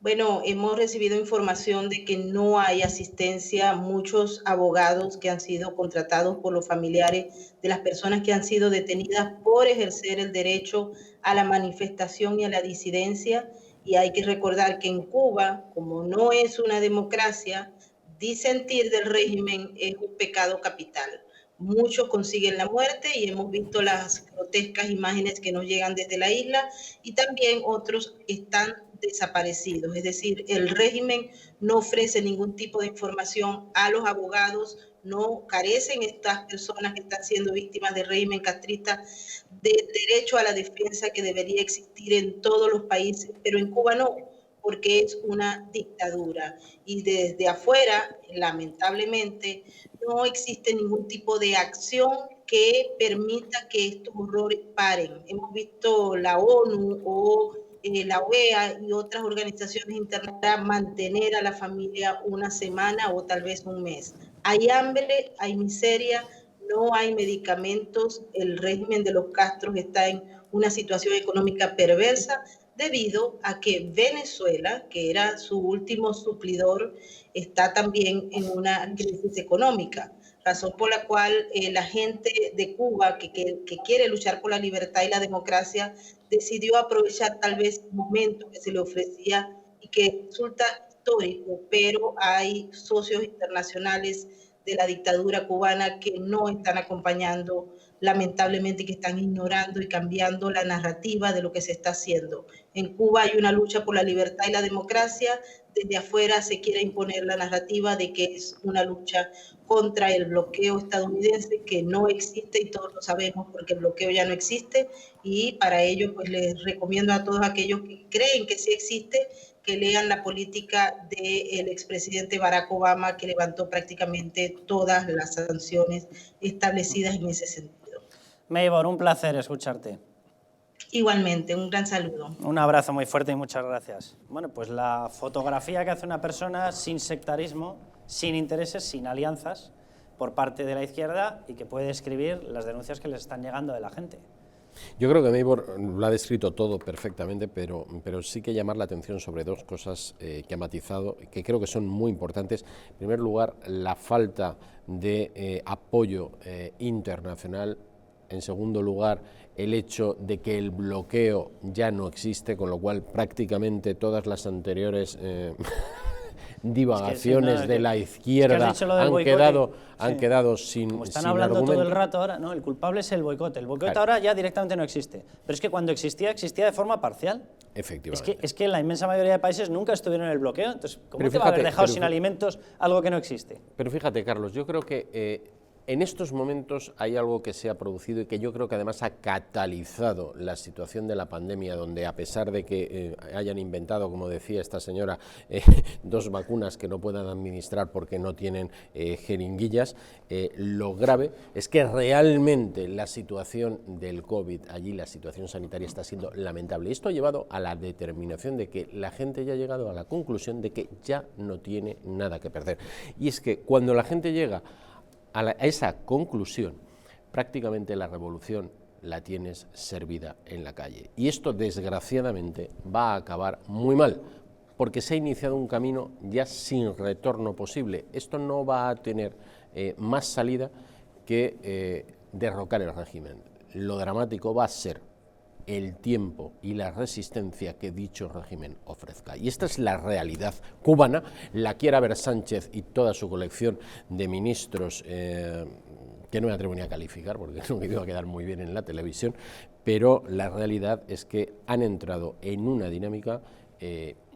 Bueno, hemos recibido información de que no hay asistencia. Muchos abogados que han sido contratados por los familiares de las personas que han sido detenidas por ejercer el derecho a la manifestación y a la disidencia. Y hay que recordar que en Cuba, como no es una democracia, disentir del régimen es un pecado capital. Muchos consiguen la muerte y hemos visto las grotescas imágenes que nos llegan desde la isla, y también otros están desaparecidos. Es decir, el régimen no ofrece ningún tipo de información a los abogados, no carecen estas personas que están siendo víctimas del régimen castrista de derecho a la defensa que debería existir en todos los países, pero en Cuba no, porque es una dictadura. Y desde afuera, lamentablemente, no existe ningún tipo de acción que permita que estos horrores paren. Hemos visto la ONU o la OEA y otras organizaciones internacionales mantener a la familia una semana o tal vez un mes. Hay hambre, hay miseria, no hay medicamentos, el régimen de los Castros está en una situación económica perversa debido a que Venezuela, que era su último suplidor, está también en una crisis económica, razón por la cual la gente de Cuba que quiere luchar por la libertad y la democracia decidió aprovechar tal vez el momento que se le ofrecía y que resulta histórico, pero hay socios internacionales de la dictadura cubana que no están acompañando, lamentablemente, que están ignorando y cambiando la narrativa de lo que se está haciendo. En Cuba hay una lucha por la libertad y la democracia, desde afuera se quiere imponer la narrativa de que es una lucha contra el bloqueo estadounidense, que no existe y todos lo sabemos porque el bloqueo ya no existe, y para ello pues les recomiendo a todos aquellos que creen que sí existe, que lean la política del expresidente Barack Obama, que levantó prácticamente todas las sanciones establecidas en ese sentido. Maybor, un placer escucharte. Igualmente, un gran saludo. Un abrazo muy fuerte y muchas gracias. Bueno, pues la fotografía que hace una persona sin sectarismo, sin intereses, sin alianzas, por parte de la izquierda, y que puede describir las denuncias que les están llegando de la gente. Yo creo que Maybor lo ha descrito todo perfectamente, pero sí que llamar la atención sobre dos cosas que ha matizado, que creo que son muy importantes. En primer lugar, la falta de apoyo internacional. En segundo lugar, el hecho de que el bloqueo ya no existe, con lo cual prácticamente todas las anteriores divagaciones de la izquierda han quedado sin Como están hablando argumento. todo el rato ahora, no, el culpable es el boicot. El boicot ahora ya directamente no existe. Pero es que cuando existía, existía de forma parcial. Efectivamente. Es que en la inmensa mayoría de países nunca estuvieron en el bloqueo. Entonces, ¿cómo te va a haber dejado sin alimentos algo que no existe? Pero fíjate, Carlos, yo creo que en estos momentos hay algo que se ha producido y que yo creo que además ha catalizado la situación de la pandemia, donde a pesar de que hayan inventado, como decía esta señora, 2 vacunas que no puedan administrar porque no tienen jeringuillas, lo grave es que realmente la situación del COVID, allí la situación sanitaria está siendo lamentable. Esto ha llevado a la determinación de que la gente ya ha llegado a la conclusión de que ya no tiene nada que perder. Y es que cuando la gente llega a esa conclusión, prácticamente la revolución la tienes servida en la calle. Y esto, desgraciadamente, va a acabar muy mal, porque se ha iniciado un camino ya sin retorno posible. Esto no va a tener más salida que derrocar el régimen. Lo dramático va a ser el tiempo y la resistencia que dicho régimen ofrezca. Y esta es la realidad cubana, la quiera ver Sánchez y toda su colección de ministros, que no me atrevo ni a calificar porque creo que iba a quedar muy bien en la televisión, pero la realidad es que han entrado en una dinámica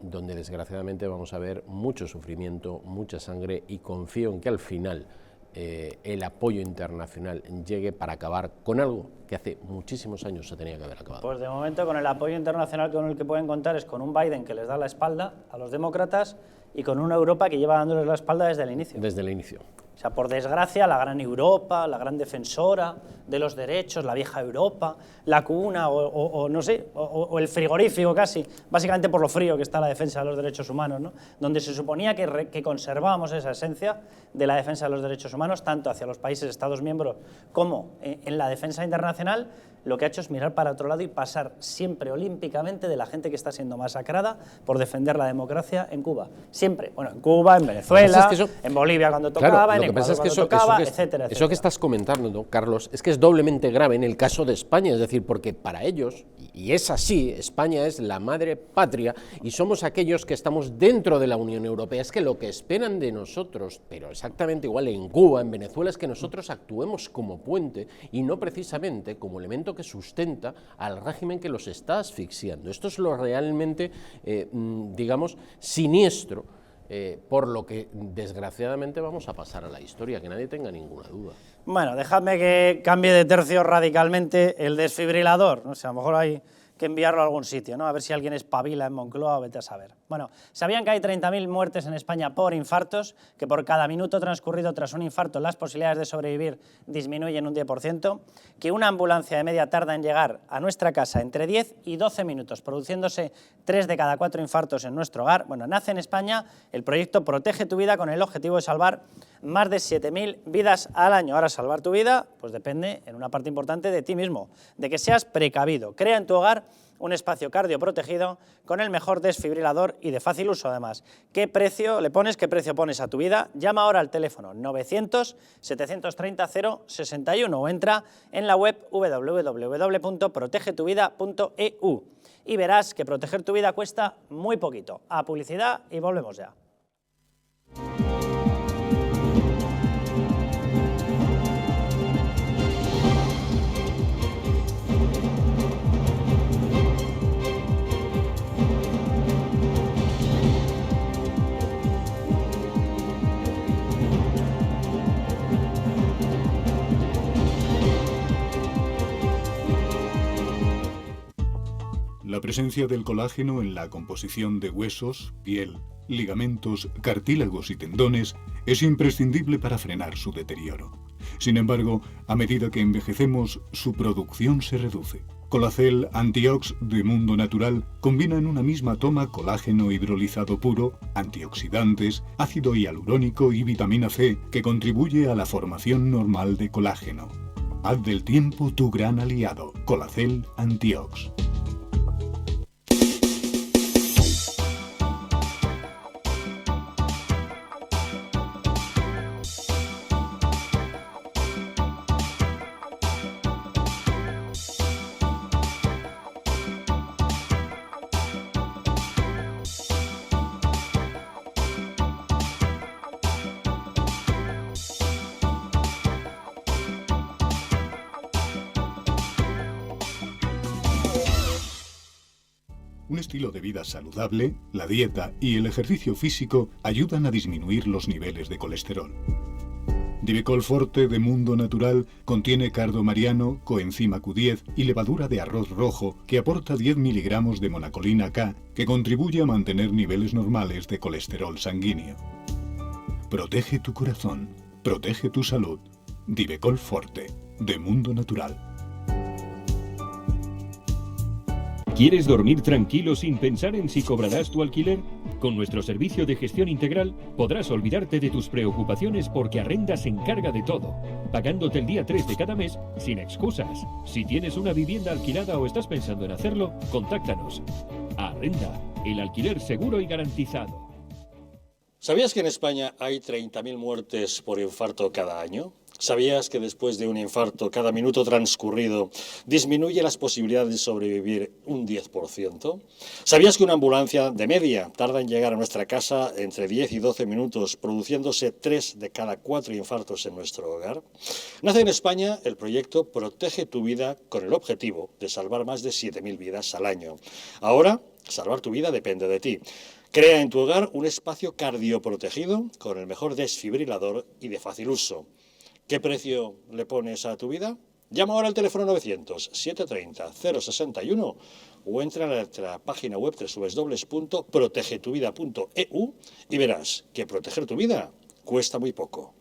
donde desgraciadamente vamos a ver mucho sufrimiento, mucha sangre, y confío en que al final el apoyo internacional llegue para acabar con algo que hace muchísimos años se tenía que haber acabado. Pues de momento, con el apoyo internacional con el que pueden contar es con un Biden que les da la espalda a los demócratas y con una Europa que lleva dándoles la espalda desde el inicio. Desde el inicio. O sea, por desgracia, la gran Europa, la gran defensora de los derechos, la vieja Europa, la cuna o no sé, o el frigorífico casi, básicamente por lo frío que está la defensa de los derechos humanos, ¿no? Donde se suponía que conservábamos esa esencia de la defensa de los derechos humanos, tanto hacia los países Estados miembros como en la defensa internacional. Lo que ha hecho es mirar para otro lado y pasar siempre olímpicamente de la gente que está siendo masacrada por defender la democracia en Cuba. Siempre. Bueno, en Cuba, en Venezuela, en Bolivia cuando tocaba, en Ecuador cuando tocaba, etcétera, etcétera. Eso que estás comentando, ¿no, Carlos? Es que es doblemente grave en el caso de España, es decir, porque para ellos, y es así, España es la madre patria y somos aquellos que estamos dentro de la Unión Europea. Es que lo que esperan de nosotros, pero exactamente igual en Cuba, en Venezuela, es que nosotros actuemos como puente y no precisamente como elemento que sustenta al régimen que los está asfixiando. Esto es lo realmente, digamos, siniestro, por lo que desgraciadamente vamos a pasar a la historia, que nadie tenga ninguna duda. Bueno, dejadme que cambie de tercio radicalmente el desfibrilador. No sé, a lo mejor hay que enviarlo a algún sitio, ¿no? A ver si alguien espabila en Moncloa o vete a saber. Bueno, ¿sabían que hay 30.000 muertes en España por infartos? Que por cada minuto transcurrido tras un infarto las posibilidades de sobrevivir disminuyen un 10%. Que una ambulancia de media tarda en llegar a nuestra casa entre 10 y 12 minutos, produciéndose 3 de cada 4 infartos en nuestro hogar. Bueno, nace en España el proyecto Protege tu Vida con el objetivo de salvar más de 7.000 vidas al año. Ahora, salvar tu vida, pues depende en una parte importante de ti mismo, de que seas precavido. Crea en tu hogar un espacio cardioprotegido con el mejor desfibrilador y de fácil uso además. ¿Qué precio le pones? ¿Qué precio pones a tu vida? Llama ahora al teléfono 900-730-061 o entra en la web www.protegetuvida.eu y verás que proteger tu vida cuesta muy poquito. A publicidad y volvemos ya. La presencia del colágeno en la composición de huesos, piel, ligamentos, cartílagos y tendones es imprescindible para frenar su deterioro. Sin embargo, a medida que envejecemos, su producción se reduce. Colacel Antiox de Mundo Natural combina en una misma toma colágeno hidrolizado puro, antioxidantes, ácido hialurónico y vitamina C que contribuye a la formación normal de colágeno. Haz del tiempo tu gran aliado. Colacel Antiox. Un estilo de vida saludable, la dieta y el ejercicio físico ayudan a disminuir los niveles de colesterol. Divecol Forte de Mundo Natural contiene cardo mariano, coenzima Q10 y levadura de arroz rojo que aporta 10 miligramos de monacolina K que contribuye a mantener niveles normales de colesterol sanguíneo. Protege tu corazón, protege tu salud. Divecol Forte de Mundo Natural. ¿Quieres dormir tranquilo sin pensar en si cobrarás tu alquiler? Con nuestro servicio de gestión integral podrás olvidarte de tus preocupaciones porque Arrenda se encarga de todo, pagándote el día 3 de cada mes sin excusas. Si tienes una vivienda alquilada o estás pensando en hacerlo, contáctanos. Arrenda, el alquiler seguro y garantizado. ¿Sabías que en España hay 30.000 muertes por infarto cada año? ¿Sabías que después de un infarto, cada minuto transcurrido disminuye las posibilidades de sobrevivir un 10%? ¿Sabías que una ambulancia de media tarda en llegar a nuestra casa entre 10 y 12 minutos, produciéndose 3 de cada 4 infartos en nuestro hogar? Nace en España el proyecto Protege tu Vida con el objetivo de salvar más de 7.000 vidas al año. Ahora, salvar tu vida depende de ti. Crea en tu hogar un espacio cardioprotegido con el mejor desfibrilador y de fácil uso. ¿Qué precio le pones a tu vida? Llama ahora al teléfono 900-730-061 o entra a nuestra página web www.protegetuvida.eu y verás que proteger tu vida cuesta muy poco.